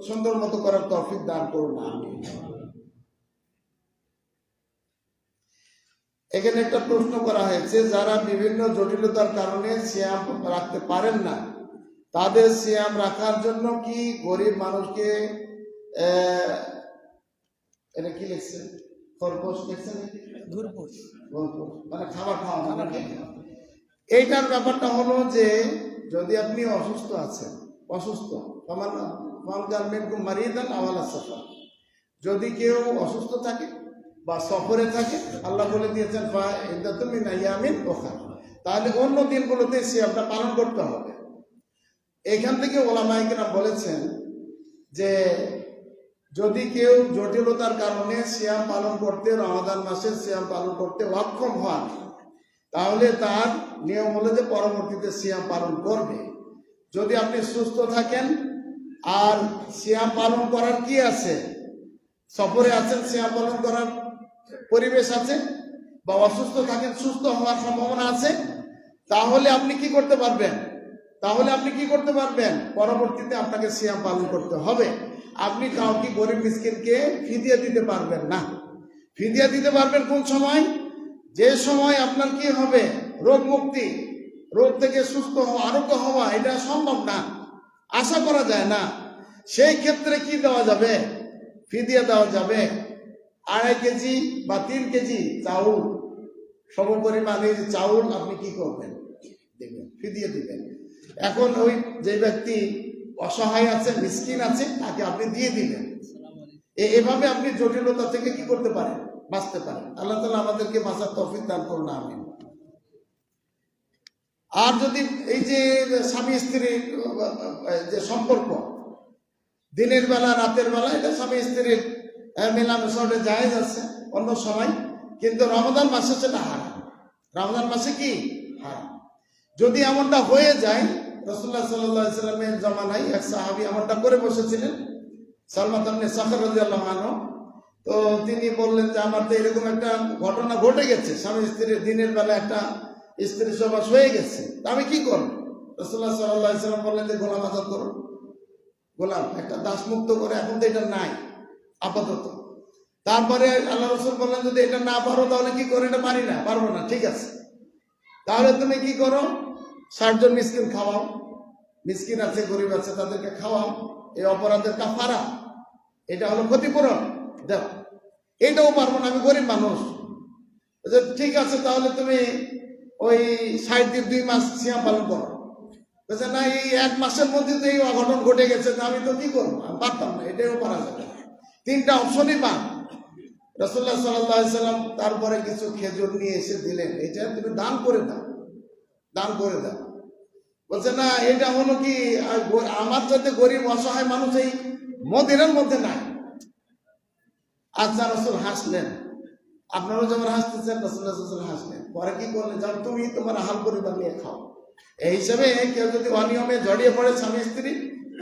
সুন্দর মতো করার তৌফিক দান করুন, আমিন। এখানে একটা প্রশ্ন করা হয়েছে, যারা বিভিন্ন জটিলতার কারণে সিয়াম রাখতে পারেন না, তাদের সিয়াম রাখার জন্য কি গরিব মানুষকে এটা কি লিখছে, খরগোশ লিখছে নাকি, মানে খাবার খাওয়ানো নাকি? এইটার ব্যাপারটা হলো যে যদি আপনি অসুস্থ আছেন, যদি কেউ অসুস্থ থাকে বা সফরে থাকে, আল্লাহ বলে দিয়েছেন তাহলে অন্য দিনগুলোতে সিয়ামটা পালন করতে হবে। এখান থেকে ওলামায়ে কেরাম বলেছেন যে যদি কেউ জটিলতার কারণে সিয়াম পালন করতে, রমাদান মাসের সিয়াম পালন করতে অক্ষম হন, তাহলে তার নিয়ম হলো যে পরবর্তীতে সিয়াম পালন করবে। যদি আপনি সুস্থ থাকেন আর সিয়াম পালন করার কি আছে, সফরে আছেন, সিয়াম পালন করার পরিবেশ আছে, বা অসুস্থ থাকেন, সুস্থ হওয়ার সম্ভাবনা আছে, তাহলে আপনি কি করতে পারবেন? পরবর্তীতে আপনাকে সিয়াম পালন করতে হবে। আপনি কাউকে গরিব মিসকিনকে ফিদিয়া দিতে পারবেন না। ফিদিয়া দিতে পারবেন কোন সময়? যে সময় আপনার কি হবে, রোগ মুক্তি, রোগ থেকে সুস্থ হওয়া, আরোগ্য হওয়া, এটা সম্ভব না, আশা করা যায় না। সেই ক্ষেত্রে কি দেওয়া যাবে? ফিদিয়া দেওয়া যাবে। 2.5 কেজি বা 3 কেজি চাউল, সমপরিমাণের চাউল আপনি কি করবেন? দেবেন, ফিদিয়া দিবেন। এখন ওই যে ব্যক্তি অসহায় আছে, মিসকিন আছে, তাকে আপনি দিয়ে দিবেন। এভাবে আপনি জটিলতা থেকে কি করতে পারেন? বাঁচতে পারেন। আল্লাহ তাআলা আমাদেরকে বাঁচার তৌফিক দান করুন, আমিন। আর যদি এই যে স্বামী স্ত্রীর যে সম্পর্ক, দিনের বেলা রাতের বেলা, এটা স্বামী স্ত্রীর মেলামেশাটা জায়েজ আছে অন্য সময়, কিন্তু রমাদান মাসে সেটা হারাম। রমাদান মাসে কি হারাম। যদি এমনটা হয়ে যায়, রাসূলুল্লাহ সাল্লাল্লাহু আলাইহি সাল্লামের জামানায় এক সাহাবী এমনটা করে বসেছিলেন, সালমান ইবনে সাখর রাদিয়াল্লাহু আনহু। তো তিনি বললেন যে আমার তো এরকম একটা ঘটনা ঘটে গেছে, স্বামী স্ত্রীর দিনের বেলা একটা স্ত্রী সবাস হয়ে গেছে, তা আমি কি করব? রাসূলুল্লাহ সাল্লাল্লাহু আলাইহি সাল্লাম বললেন যে গোলাম আজাদ করো, গোলাম একটা দাসমুক্ত করে, এখন তো এটা নাই আপাতত। তারপরে আল্লাহ রাসূল বললেন যদি এটা না পারো তাহলে কি করে? এটা পারবো না, ঠিক আছে, তাহলে তুমি কি করো, 60 জন মিসকিন খাওয়াও, মিসকিন আছে, গরিব আছে, তাদেরকে খাওয়াও, এই অপরাধের কাফারা, এটা হলো ক্ষতিপূরণ দাও। এটাও পারবো না, আমি গরিব মানুষ। ঠিক আছে, তাহলে তুমি ওই 60 দিন 2 মাস সিয়াম পালন করো। বলছে না, এই 1 মাসের মধ্যে তো এই অঘটন ঘটে গেছে, আমি তো কি করবো, আমি পারতাম না, এটাও পারা যাবে। তিনটা অপশনই পান। রাসূলুল্লাহ সাল্লাল্লাহু আলাইহি সাল্লাম তারপরে কিছু খেজুর নিয়ে এসে দিলেন, এটা তুমি দান করে দাও, দান করে দাও। বলছে না, এটা হলো কি আমার যাতে গরিব অসহায় মানুষ এই মদিনার মধ্যে নাই। আচ্ছা, রাসূল হাসলেন, আপনারাও যেমন হাসতেছেন, রাসূলুল্লাহ সাল্লাল্লাহু আলাইহি ওয়াসাল্লাম হাসলেন। পরে কি করলেন, যাও তুমি তোমার আহাল পরিবার নিয়ে খাও। এই হিসাবে কেউ যদি অনিয়মে জড়িয়ে পড়ে স্বামী স্ত্রী,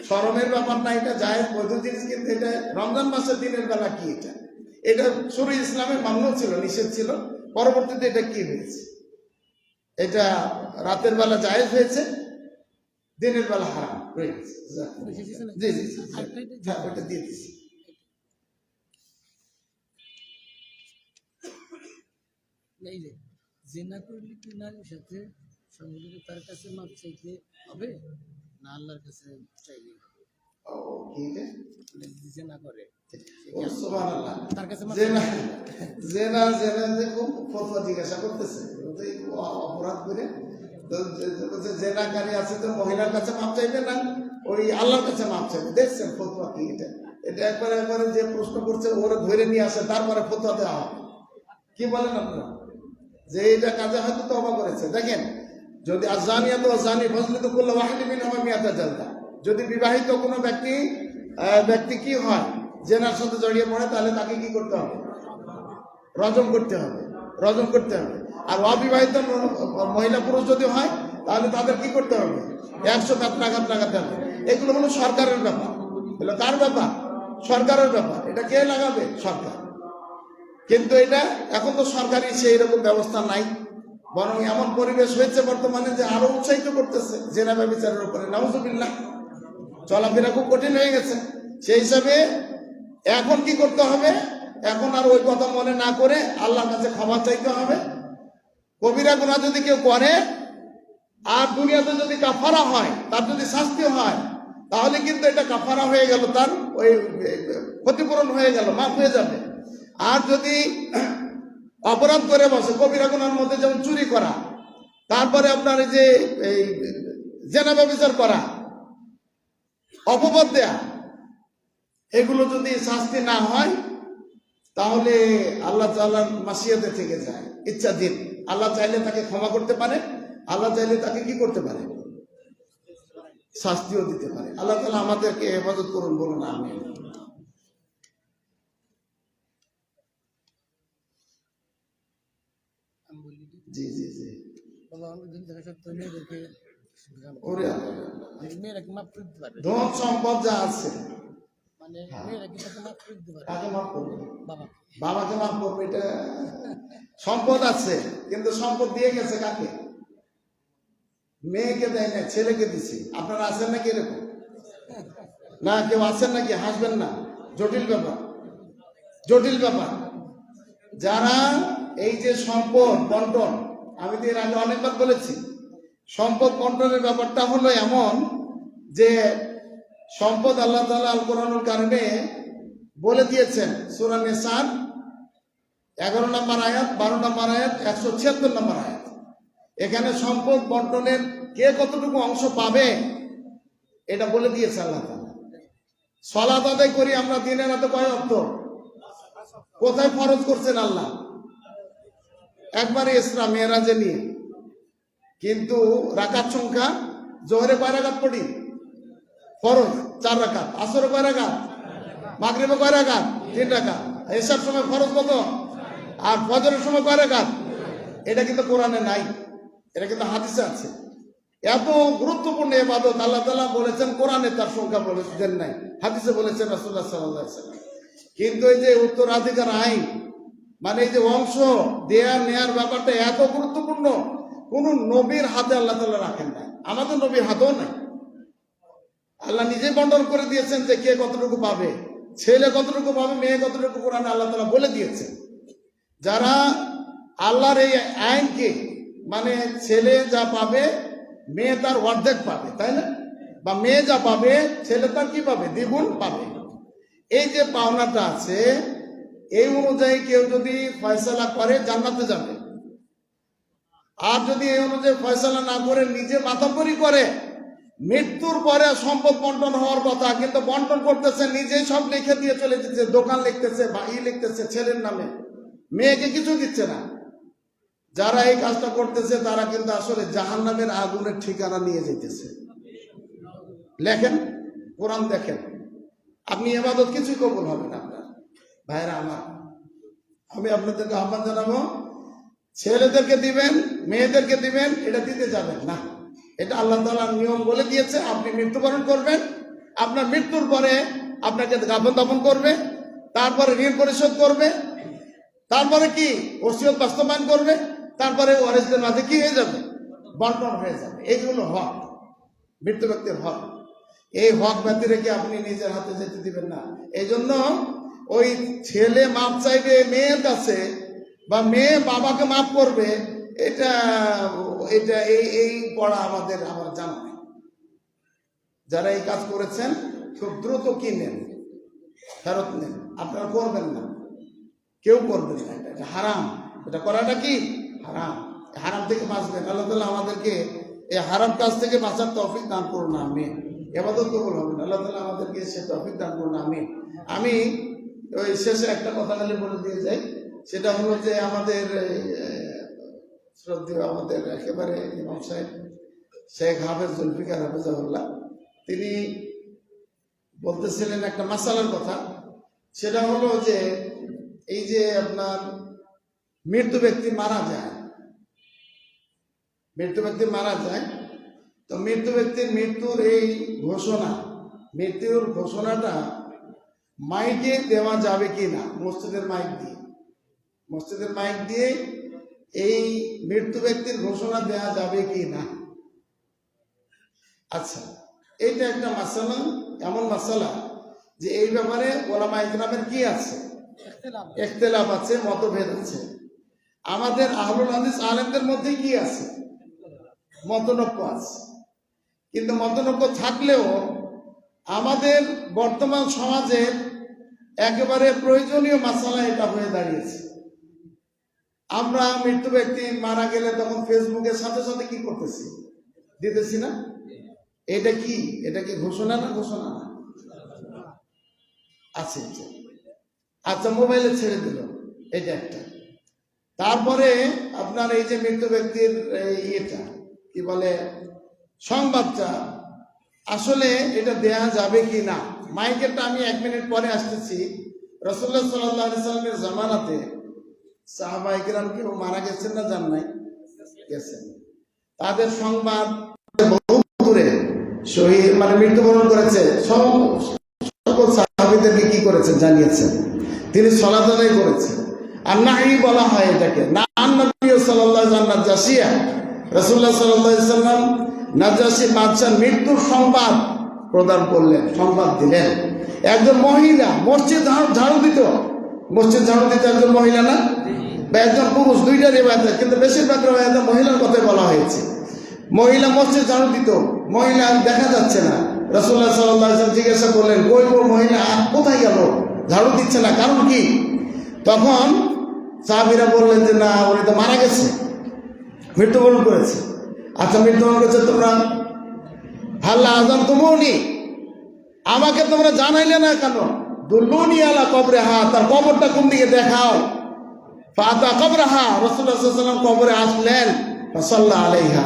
শরমের ব্যাপার না, এটা জায়েজ বৈধ জিনিস, কিন্তু এটা রমজান মাসের দিনের বেলা কি এটা শুরু ইসলামে মান্য ছিল, নিষেধ ছিল, পরবর্তীতে এটা কি হয়েছে, এটা রাতের বেলা জায়েজ হয়েছে, দিনের বেলা হারাম হয়ে গেছে। জি জি জি, হ্যাঁ ওটা দিয়ে দিচ্ছি। এই যে জিনা করলে কি নারীর সাথে সংযোগে তার কাছে মাপ চাইতে হবে না আল্লাহর কাছে চাইলে হবে? ও কি রে, জিনা করে ও সুবহানাল্লাহ, তার কাছে মাপ জেনা জেনা জেনা যে খুব ফতোয়া জিজ্ঞাসা করতেছে, বলতে এই অপরাধ করে তো বলছে জেনাকারী আছে তো মহিলার কাছে মাপ চাইবে না, ওই আল্লাহর কাছে মাপ চাইবে। দেখছেন ফতোয়া কি এটা, এটা একবারে একবারে যে প্রশ্ন করছে ওরা ধরে নিয়ে আসে, তারপরে ফতোয়া দেওয়া হবে। কি বলেন আপনারা, যে এটা কাজে হয়তো তওবা করেছে। দেখেন, যদি আজানিয়াত আজানি ফজলিতু কুল্লু ওয়াহিদিন মিনহুমা মিয়াতা জালদা, যদি বিবাহিত কোনো ব্যক্তি কি হয়, জেনার সাথে জড়িয়ে পড়ে, তাহলে তাকে কি করতে হবে, রজম করতে হবে, রজম করতে হবে। আর অবিবাহিত মহিলা পুরুষ যদি হয়, তাহলে তাদের কি করতে হবে, 100 বেত্রাঘাত লাগাতে হবে। এগুলো হলো সরকারের ব্যাপার, এগুলো কার ব্যাপার, সরকারের ব্যাপার। এটা কে লাগাবে, সরকার। কিন্তু এটা এখন তো সরকারি সেই রকম ব্যবস্থা নাই, বরং এমন পরিবেশ হয়েছে বর্তমানে যে আরো উৎসাহিত করতেছে জেনা ব্যভিচারের উপরে, নাউজুবিল্লাহ। চলাফেরা খুব কঠিন হয়ে গেছে। সেই হিসাবে এখন কি করতে হবে, এখন আর ওই কথা মনে না করে আল্লাহর কাছে ক্ষমা চাইতে হবে। কবিরা গুনাহ যদি কেউ করে আর দুনিয়াতে যদি কাফারা হয়, তার যদি শাস্তি হয়, তাহলে কিন্তু এটা কাফারা হয়ে গেল, তার ওই ক্ষতিপূরণ হয়ে গেল, মাফ হয়ে যাবে। আর যদি অপরাধ করে বসে, কবিরা গুনার মধ্যে যেমন চুরি করা, তারপরে আপনার এই যে এই জেনা ব্যভিচার করা, অপবাদ দেয়া, এগুলো যদি শাস্তি না হয়, তাহলে আল্লাহ তাআলার মাশিয়াতে থেকে যায়, ইচ্ছাধীন। আল্লাহ চাইলে তাকে ক্ষমা করতে পারে, আল্লাহ চাইলে তাকে কি করতে পারে, শাস্তিও দিতে পারে। আল্লাহ তাআলা আমাদেরকে হেফাজত করুন, বলুন আমিন। আমি বলি জি জি জি, বাবা অনেক দিন দেখা সত্ত্বেও মেয়েদেরকে ওরে আল্লাহ, মেয়েরা কি মাপ করে দিতে পারবে? ধন সম্পদ যা আছে, মানে মেয়েরা কি তাকে মাপ করে দিতে পারবে? কাকে মাফ করবে, বাবা বাবাকে মাফ করবে। এটা সম্পদ আছে, কিন্তু সম্পদ দিয়ে গেছে কাকে, মেয়েকে দেয় না, ছেলেকে দিছি। আপনারা আছেন নাকি এরকম, না কেউ আছেন নাকি, হাসবেন না, জটিল ব্যাপার, জটিল ব্যাপার। যারা এই যে সম্পদ বন্টন, আমি তো এর আগে অনেকবার বলেছি, সম্পদ বন্টনের ব্যাপারটা হলো এমন যে সম্পদ আল্লাহ তাআলা আল কোরআনুল কারিমে বলে দিয়েছেন, সূরা নিসার 11 নম্বর আয়াত, 12 নম্বর আয়াত, 176 নম্বর আয়াত। এখানে সম্পদ বন্টনের কে কতটুকু অংশ পাবে এটা বলে দিয়েছে আল্লাহ তাআলা। সালাত আদায় করি আমরা দিনে রাতে কয় ওয়াক্ত, কোথায় ফরজ করছেন আল্লাহ, একবারে ইসরা মেরাজে নিয়ে। কিন্তু রাকাত সংখ্যা, জোহরে কয় রাকাত পড়ি, ফরজ 4 রাকাত, আসরে কয় রাকাত, মাগরিবে কয় রাকাত, 3 রাকাত, এশার সময় ফরজ কত, আর ফজরের সময় কয় রাকাত। এটা কিন্তু কোরআনে নাই, এটা কিন্তু হাদিসে আছে। এত গুরুত্বপূর্ণ ইবাদত আল্লাহ তাআলা বলেছেন, কোরআনে তার সংখ্যা বলেছেন নাই, হাদিসে বলেছেন রাসূলুল্লাহ সাল্লাল্লাহু আলাইহি ওয়াসাল্লাম। কিন্তু এই যে উত্তরাধিকার আইন, মানে এই যে অংশ দেয়া নেয়ার ব্যাপারটা এত গুরুত্বপূর্ণ, কোন নবীর হাতে আল্লাহ তাআলা রাখেন নাই, আমাদের নবীর হাতেও নাই। আল্লাহ নিজে বন্টন করে দিয়েছেন যে কে কতটুকু পাবে, ছেলে কতটুকু পাবে, মেয়ে কতটুকু, কোরআনে আল্লাহ তাআলা বলে দিয়েছেন। যারা আল্লাহর এই আইনকে মানে ছেলে যা পাবে মেয়ে তার অর্ধেক পাবে, তাই না, বা মেয়ে যা পাবে ছেলে তার কি পাবে, দ্বিগুণ পাবে। এই যে পাওনাটা আছে, এই অনুযায়ী কেউ যদি ফয়সালা করে জান্নাতে যাবে, আর যদি এই অনুযায়ী ফয়সালা না করে নিজে মাতাব্বরি করে, মৃত্যুর পরে সম্পদ বন্টন হওয়ার কথা, কিন্তু বন্টন করতেছে নিজেই সব লিখে দিয়ে চলে যেতেছে, দোকান লিখতেছে বা লিখতেছে ছেলের নামে, মেয়েকে কিছু দিচ্ছে না। যারা এই কাজটা করতেছে তারা কিন্তু আসলে জাহান্নামের আগুনের ঠিকানা নিয়ে যেতেছে। লেখেন, কোরআন দেখেন, আপনি ইবাদত কিছুই কবুল হবে না আপনার। ভাইরা আমার, আমি আপনাদেরকে আহ্বান জানাবো, ছেলেদেরকে দিবেন, মেয়েদেরকে দিবেন, এটা দিতে যাবেন না। এটা আল্লাহ তাআলার নিয়ম বলে দিয়েছে। আপনি মৃত্যুবরণ করবেন, আপনার মৃত্যুর পরে আপনাকে দাফন দাফন করবে, তারপরে ঋণ পরিশোধ করবে, তারপরে কি ওসিয়ত বাস্তবায়ন করবে, তারপরে ওয়ারিসদের মাঝে কি হয়ে যাবে, বন্টন হয়ে যাবে। এইগুলো হক, মৃত্যু ব্যক্তির হক। এই হক ব্যতি রেখে আপনি নিজের হাতে যেতে দিবেন না। এই জন্য ওই ছেলে মাপ চাইবে মেয়ের কাছে বা মেয়ে বাবাকে মাফ করবে, এটা এটা এই পড়া আমার জানা নেই। যারা এই কাজ করেছেন খুব দ্রুত কিনেন, ফেরত নেন, আপনারা করবেন না, কেউ করবেন না। এটা হারাম, এটা করাটা কি হারাম। হারাম থেকে বাঁচবেন। আল্লাহ তাআলা আমাদেরকে এই হারাম কাজ থেকে বাঁচার তৌফিক দান করুন, আমিন। ইবাদত কবুল হবে না, আল্লাহ তাআলা আমাদেরকে সে তৌফিক দান করুন, আমিন। আমি ওই শেষে একটা কথা খালি বলে দিয়ে যাই, সেটা হলো যে আমাদের শ্রদ্ধেয় আমাদের একেবারে ইমাম সাহেব শেখ হাফেজ জুলফিকার হাফেজাহুল্লাহ, তিনি বলতেছিলেন একটা মাসালার কথা। সেটা হলো যে এই যে আপনার মৃত্যু ব্যক্তি মারা যায়, মৃত্যু ব্যক্তি মারা যায়, তো মৃত্যু ব্যক্তির মৃত্যুর এই ঘোষণা, মৃত্যুর ঘোষণাটা মাইকে দেওয়া যাবে কি না, মসজিদের মাইক দিয়ে, মসজিদের মাইক দিয়ে এই মৃত্যু ব্যক্তির ঘোষণা দেওয়া যাবে কি না। আচ্ছা, এইটা একটা মাসালা, এমন মাসালা যে এই ব্যাপারে ওলামা ইকরামের কি আছে, ইখতিলাফ আছে, মতভেদ আছে। আমাদের আহলুল হাদিস আলেমদের মধ্যে কি আছে, মতনৈক্য আছে। কিন্তু মতনৈক্য থাকলেও আমাদের বর্তমান সমাজের একেবারে প্রয়োজনীয় মাসালা এটা হয়ে দাঁড়িয়েছে। আমরা মৃত্যু ব্যক্তি মারা গেলে তখন ফেসবুকের সাথে সাথে কি করতেছি, দিতেছি না? এটা কি, এটা কি ঘোষণা না ঘোষণা না? আছে। আচ্ছা, মোবাইলে ছেড়ে দিল, এটা একটা। তারপরে আপনার এই যে মৃত্যু ব্যক্তির ইয়েটা কি বলে, সংবাদটা আসলে এটা দেয়া যাবে কি না। মাইকেরটা আমি 1 মিনিট পরে আসতেছি। রাসূলুল্লাহ সাল্লাল্লাহু আলাইহি সাল্লামের জামানাতে সাহাবায়ে কেরাম কেউ মারা গেছেন না যান নাই, গেছেন। তাদের সংবাদ বহু দূরে শহীদ মানে মৃত্যুবরণ করেছে, সকল সাহাবীদেরকে কি করেছেন জানিয়েছেন, তিনি সালাত আদায় করেছেন। আর নাহি বলা হয় এটাকে, না নবী সাল্লাল্লাহু আলাইহি ওয়াসাল্লাম নাজাসিয়া, রাসূলুল্লাহ সাল্লাল্লাহু আলাইহি ওয়াসাল্লাম নাজাসি বাদশার মৃত্যুর সংবাদ প্রদান করলেন, সংবাদ দিলেন। একজন মহিলা মসজিদ ঝাড়ু দিত, মসজিদ ঝাড়ু দিত একজন মহিলা না, বা একজন পুরুষ, দুইটা রিওয়ায়াত, কিন্তু বেশিরভাগ রিওয়ায়াতে মহিলার কথাই বলা হয়েছে। মহিলা মসজিদ ঝাড়ু দিত, মহিলা দেখা যাচ্ছে না। রাসূলুল্লাহ সাল্লাল্লাহু আলাইহি ওয়াসাল্লাম জিজ্ঞাসা করলেন, কই গো মহিলা, কোথায় গেল, ঝাড়ু দিচ্ছে না, কারণ কি? তখন সাহাবীরা বললেন যে না, উনি তো মারা গেছে, মৃত্যুবরণ করেছে। আচ্ছা, মৃত্যুবরণ করেছে, তোমরা হাল্লা আযান তুমুনি, আমাকে তোমরা জানাইলে না কেন? দুল্লুনি আলা কবরিহা, তার কবরটা কোন দিকে দেখাও। ফাতা কবরহা, রাসূলুল্লাহ সাল্লাল্লাহু আলাইহি ওয়াসাল্লাম কবরে আসলেন, সাল্লাল্লাহু আলাইহা,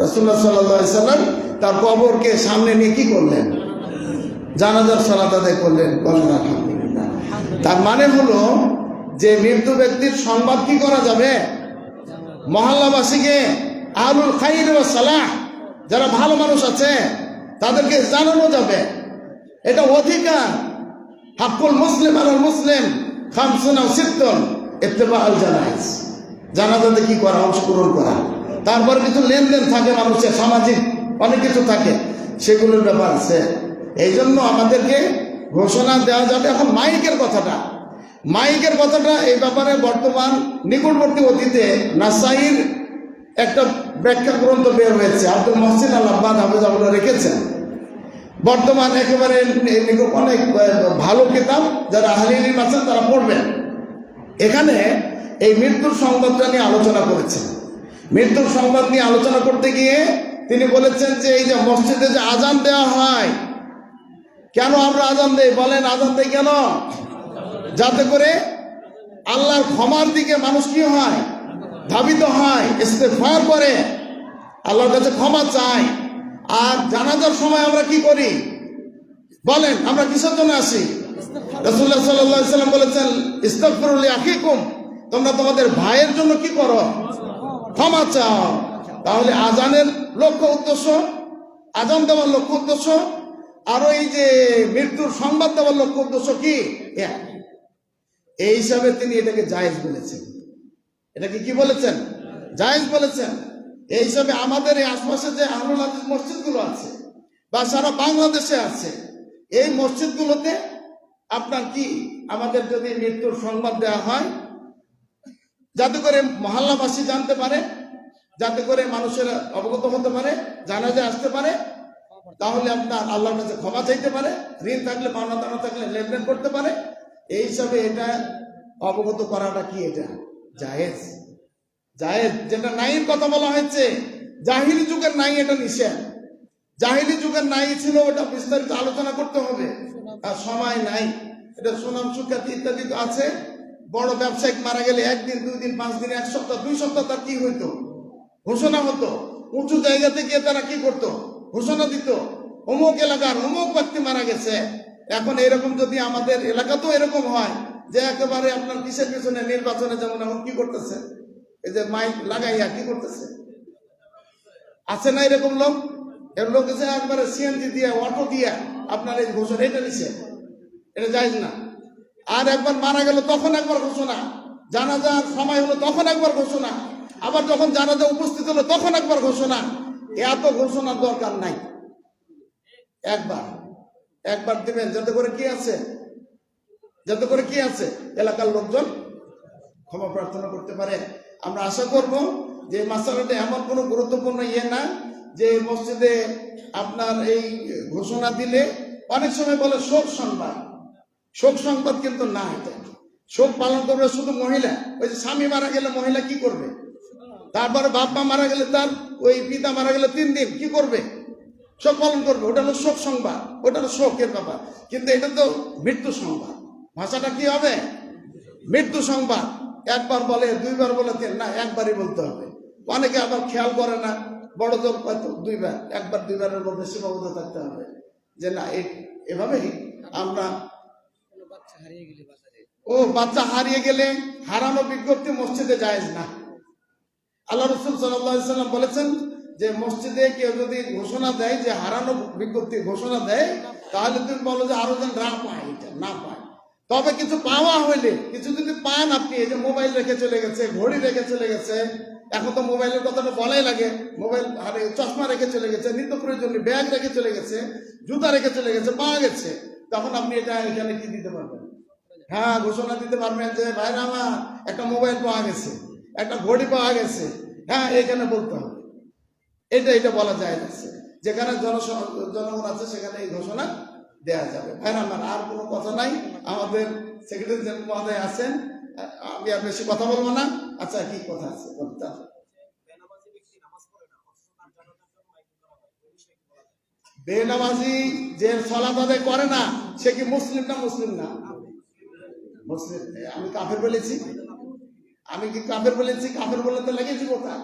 রাসূলুল্লাহ সাল্লাল্লাহু আলাইহি ওয়াসাল্লাম তার কবরকে সামনে নিয়ে কি করলেন, জানাজার সালাত আদায় করলেন। বলেন আলহামদুলিল্লাহ। তার মানে হলো যে মৃত্যু ব্যক্তির সংবাদ কি করা যাবে, মহল্লাবাসীকে, আহলুল খাইর ওয়াস সালাহ, যারা ভালো মানুষ আছে তাদেরকে জানানো যাবে, এটা অধিকার। হাক্কুল মুসলিম আলাল মুসলিম খামসুন আও সিত্তুন ইত্তিবাউল জানাইজ, জানাজাতে কি করা, অংশগ্রহণ করা। তারপর কিছু লেনদেন থাকে মানুষের, সামাজিক অনেক কিছু থাকে, সেগুলোর ব্যাপার আছে। এই জন্য আমাদেরকে ঘোষণা দেওয়া যাবে। এখন মাইকের কথাটা, মাইকের কথাটা এই ব্যাপারে বর্তমান নিকটবর্তী অতীতে নাসাইর একটা ব্যাখ্যা গ্রন্থ বের হয়েছে, আব্দুল মহসিন আল আব্বাদ হাফেজাহুল্লাহ রেখেছেন। বর্তমান একেবারে অনেক ভালো কিতাব, যারা আহলে ইলম আছেন তারা পড়বেন। এখানে এই মৃত্যুর সংবাদটা নিয়ে আলোচনা করেছেন। মৃত্যুর সংবাদ নিয়ে আলোচনা করতে গিয়ে তিনি বলেছেন যে এই যে মসজিদে যে আজান দেওয়া হয়, কেন আমরা আজান দেই বলেন? আজান দেই কেন? যাতে করে আল্লাহর ক্ষমার দিকে মানুষ কি হয়, ধাবিত হয়, ইস্তেগফার করে, আল্লাহর কাছে ক্ষমা চায়। আর জানাজার সময় আমরা কি করি বলেন? আমরা কিসের জন্য আসি? রাসূলুল্লাহ সাল্লাল্লাহু আলাইহি সাল্লাম বলেছেন, ইস্তাগফিরু লিআখিকুম, তোমরা তোমাদের ভাইয়ের জন্য কি করো? ক্ষমা চাও। তাহলে আজানের লক্ষ্য উদ্দেশ্য, আজান দেওয়ার লক্ষ্য উদ্দেশ্য, আরো এই যে মৃত্যুর সংবাদ দেওয়ার লক্ষ্য উদ্দেশ্য কি? এই হিসাবে তিনি এটাকে জায়েজ বলেছেন। এটাকে কি বলেছেন? জায়েজ বলেছেন। এই হিসাবে আমাদের এই আশপাশে যে আহলুল হাদিস মসজিদগুলো আছে বা সারা বাংলাদেশে আছে, এই মসজিদগুলোতে আপনার কি আমাদের যদি মৃত্যুর সংবাদ দেওয়া হয়, যাতে করে মহল্লাবাসী জানতে পারে, যাতে করে মানুষেরা অবগত হতে পারে, জানাজা আসতে পারে, তাহলে আপনার আল্লাহর কাছে ক্ষমা চাইতে পারে, ঋণ থাকলে পাওনা দানা থাকলে লেনদেন করতে পারে। এই হিসাবে এটা অবগত করাটা কি? এটা জায়েজ। জায়েজ যেটা নাইয়ের কথা বলা হয়েছে, জাহিলি যুগের নাই, এটা নিষেধ। জাহিলি যুগের নাই ছিল, ওটা বিস্তারিত আলোচনা করতে হবে, আর সময় নাই। এটা সুনাম সুখ্যাতি ইত্যাদি তো আছে। বড় ব্যবসায়িক মারা গেলে 1 দিন 2 দিন 5 দিন 1 সপ্তাহ 2 সপ্তাহ তার কি হইতো? ঘোষণা হতো। উঁচু জায়গা থেকে তারা কি করতো? ঘোষণা দিত, অমুক এলাকার অমুক ব্যক্তি মারা গেছে। এখন এরকম যদি আমাদের এলাকাতেও এরকম হয় যে একেবারে আপনার কিসের পিছনে নির্বাচনে যেমন এখন কি করতেছে, এই যে মাইক লাগাইয়া কি করতেছে, আছে না এরকম লোক? এর লোক এসে একবারে সিএনজি দিয়ে, অটো দিয়ে আপনার এই ঘোষণা, এটা নিছে, এটা জায়েজ না। আর একবার মারা গেল তখন একবার ঘোষণা, জানাজার সময় হলো তখন একবার ঘোষণা, আবার যখন জানাজা উপস্থিত হলো তখন একবার ঘোষণা। এত ঘোষণার দরকার নাই। একবার দিবেন, যাতে করে কি আছে, যাতে করে কি আছে, এলাকার লোকজন ক্ষমা প্রার্থনা করতে পারে। আমরা আশা করব যে মাসালাটা এমন কোনো গুরুত্বপূর্ণ না যে মসজিদে আপনার এই ঘোষণা দিলে অনেক সময় বলে শোক সংবাদ। শোক সংবাদ কিন্তু না, এটা শোক পালন করবে শুধু মহিলা। ওই যে স্বামী মারা গেলে মহিলা কি করবে? তারপরে বাপ মা মারা গেলে, তার ওই পিতা মারা গেলে 3 দিন কি করবে? শোক পালন করবে। ওটা হলো শোক সংবাদ, ওটা হলো শোকের ব্যাপার। কিন্তু এটা তো মৃত্যু সংবাদ। ভাষাটা কি হবে? মৃত্যু সংবাদ। একবার বলে, 2 বার বলে, 3 না, একবারই বলতে হবে। অনেকে আবার খেয়াল করে না, বড় জোর হয়তো 2 বার, 1 বার 2 বারের মধ্যে সীমাবদ্ধ থাকতে হবে যে না, এভাবেই আমরা। বাচ্চা হারিয়ে গেলে হারানো বিজ্ঞপ্তি মসজিদে জায়েজ না। আল্লাহ রাসূল সাল্লাল্লাহু আলাইহি সাল্লাম বলেছেন যে মসজিদে কেউ যদি ঘোষণা দেয় যে হারানো বিজ্ঞপ্তি ঘোষণা দেয়, তাহলে তুমি বলো যে আরো যেন না পায়, এটা না পায়। তবে কিছু পাওয়া হইলে, কিছু যদি পান আপনি, এই যে মোবাইল রেখে চলে গেছে, ঘড়ি রেখে চলে গেছে, এখন তো মোবাইলের কথাটা বলাই লাগে, মোবাইল আরে চশমা রেখে চলে গেছে, নিত্য প্রয়োজনীয় ব্যাগ রেখে চলে গেছে, জুতা রেখে চলে গেছে, পাওয়া গেছে, তখন আপনি এটা এখানে কি দিতে পারবেন? হ্যাঁ, ঘোষণা দিতে পারবেন যে ভাইরা আমার একটা মোবাইল পাওয়া গেছে, একটা ঘড়ি পাওয়া গেছে। হ্যাঁ, এখানে বলতে হবে, এটা বলা যায় না। যেখানে জনগণ আছে সেখানে এই ঘোষণা দেওয়া যাবে। ভাইরা আমার, আর কোনো কথা নাই। আমাদের সেক্রেটারি জেনারেল মহোদয় আছেন, আমি আর বেশি কথা বলবো না। আচ্ছা, কি কথা আছে বলতে? বেনামাজি যে সালাত আদায় করে না, সে কি মুসলিম না মুসলিম না? মুসলিম। আমি কাফের বলেছি? আমি কি কাফের বলেছি? কাফের বলে তো লেগেছি কথা।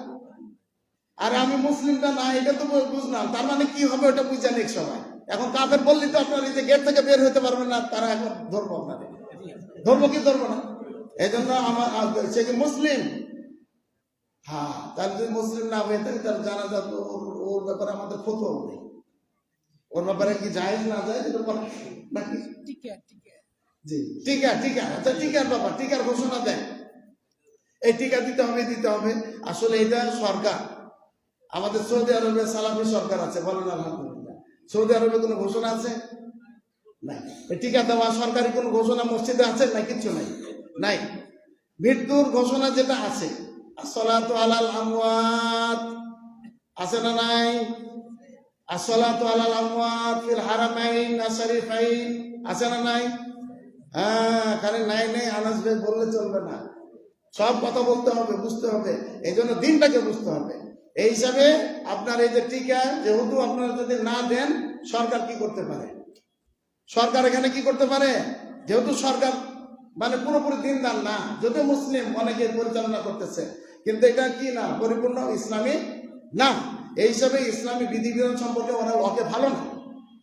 আরে আমি মুসলিমটা না, এটা তো বুঝলাম। তার মানে কি হবে ওটা বুঝে নিক সবাই। এখন কাফের বললি তো আপনার এই যে গেট থেকে বের হতে পারবেন না, তারা এখন ধরবো আপনাদের। ধরবো কি ধরবো না? এই জন্য আমার, সে কি মুসলিম? হ্যাঁ, তার যদি মুসলিম না হয়ে থাকে তার জানা যাত, ওর ব্যাপারে আমাদের ফতোয়া নেই। ওর ব্যাপারে কি জায়েজ না জায়েজ নাকি? জি, টিকা। আচ্ছা, টিকার ব্যাপার, টিকার ঘোষণা দেয়, এই টিকা দিতে হবে। আসলে এটা সরকার, আমাদের সৌদি আরবে সালাফি সরকার আছে, বলেন আলহামদুলিল্লাহ। সৌদি আরবে কোনো ঘোষণা আছে? নাই। টিকা দেওয়া সরকারি কোনো ঘোষণা মসজিদে আছে? না, কিচ্ছু নাই। মৃত্যুর ঘোষণা যেটা আছে, আসসালাতু আলাল আমওয়াত, আছে না নাই? আসসালাতু আলাল আমওয়াত ফিল হারামাইন আশ-শরীফাইন, আছে না নাই? হ্যাঁ, খালি নাই আনাস ভাই বললে চলবে না, সব কথা বলতে হবে, বুঝতে হবে। এই জন্য দিনটাকে বুঝতে হবে। এই হিসাবে আপনার এই যে টিকা যেহেতু আপনারা যদি না দেন, সরকার কি করতে পারে? সরকার এখানে কি করতে পারে? যেহেতু সরকার মানে পুরোপুরি দিনদার না, যদিও মুসলিম অনেকে পরিচালনা করতেছে, কিন্তু এটা কি না, পরিপূর্ণ ইসলামী না। এই হিসাবে ইসলামী বিধিবিধান সম্পর্কে ওকে ভালো না।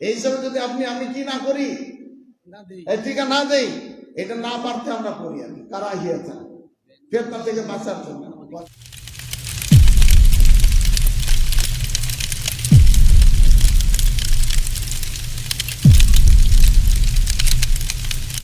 এই হিসাবে যদি আমি কি না করি, না দেই এই টিকা না দেই, এটা না পারতে আমরা করি, আমি কারা হিয়াতা ফেতনা থেকে বাঁচার জন্য।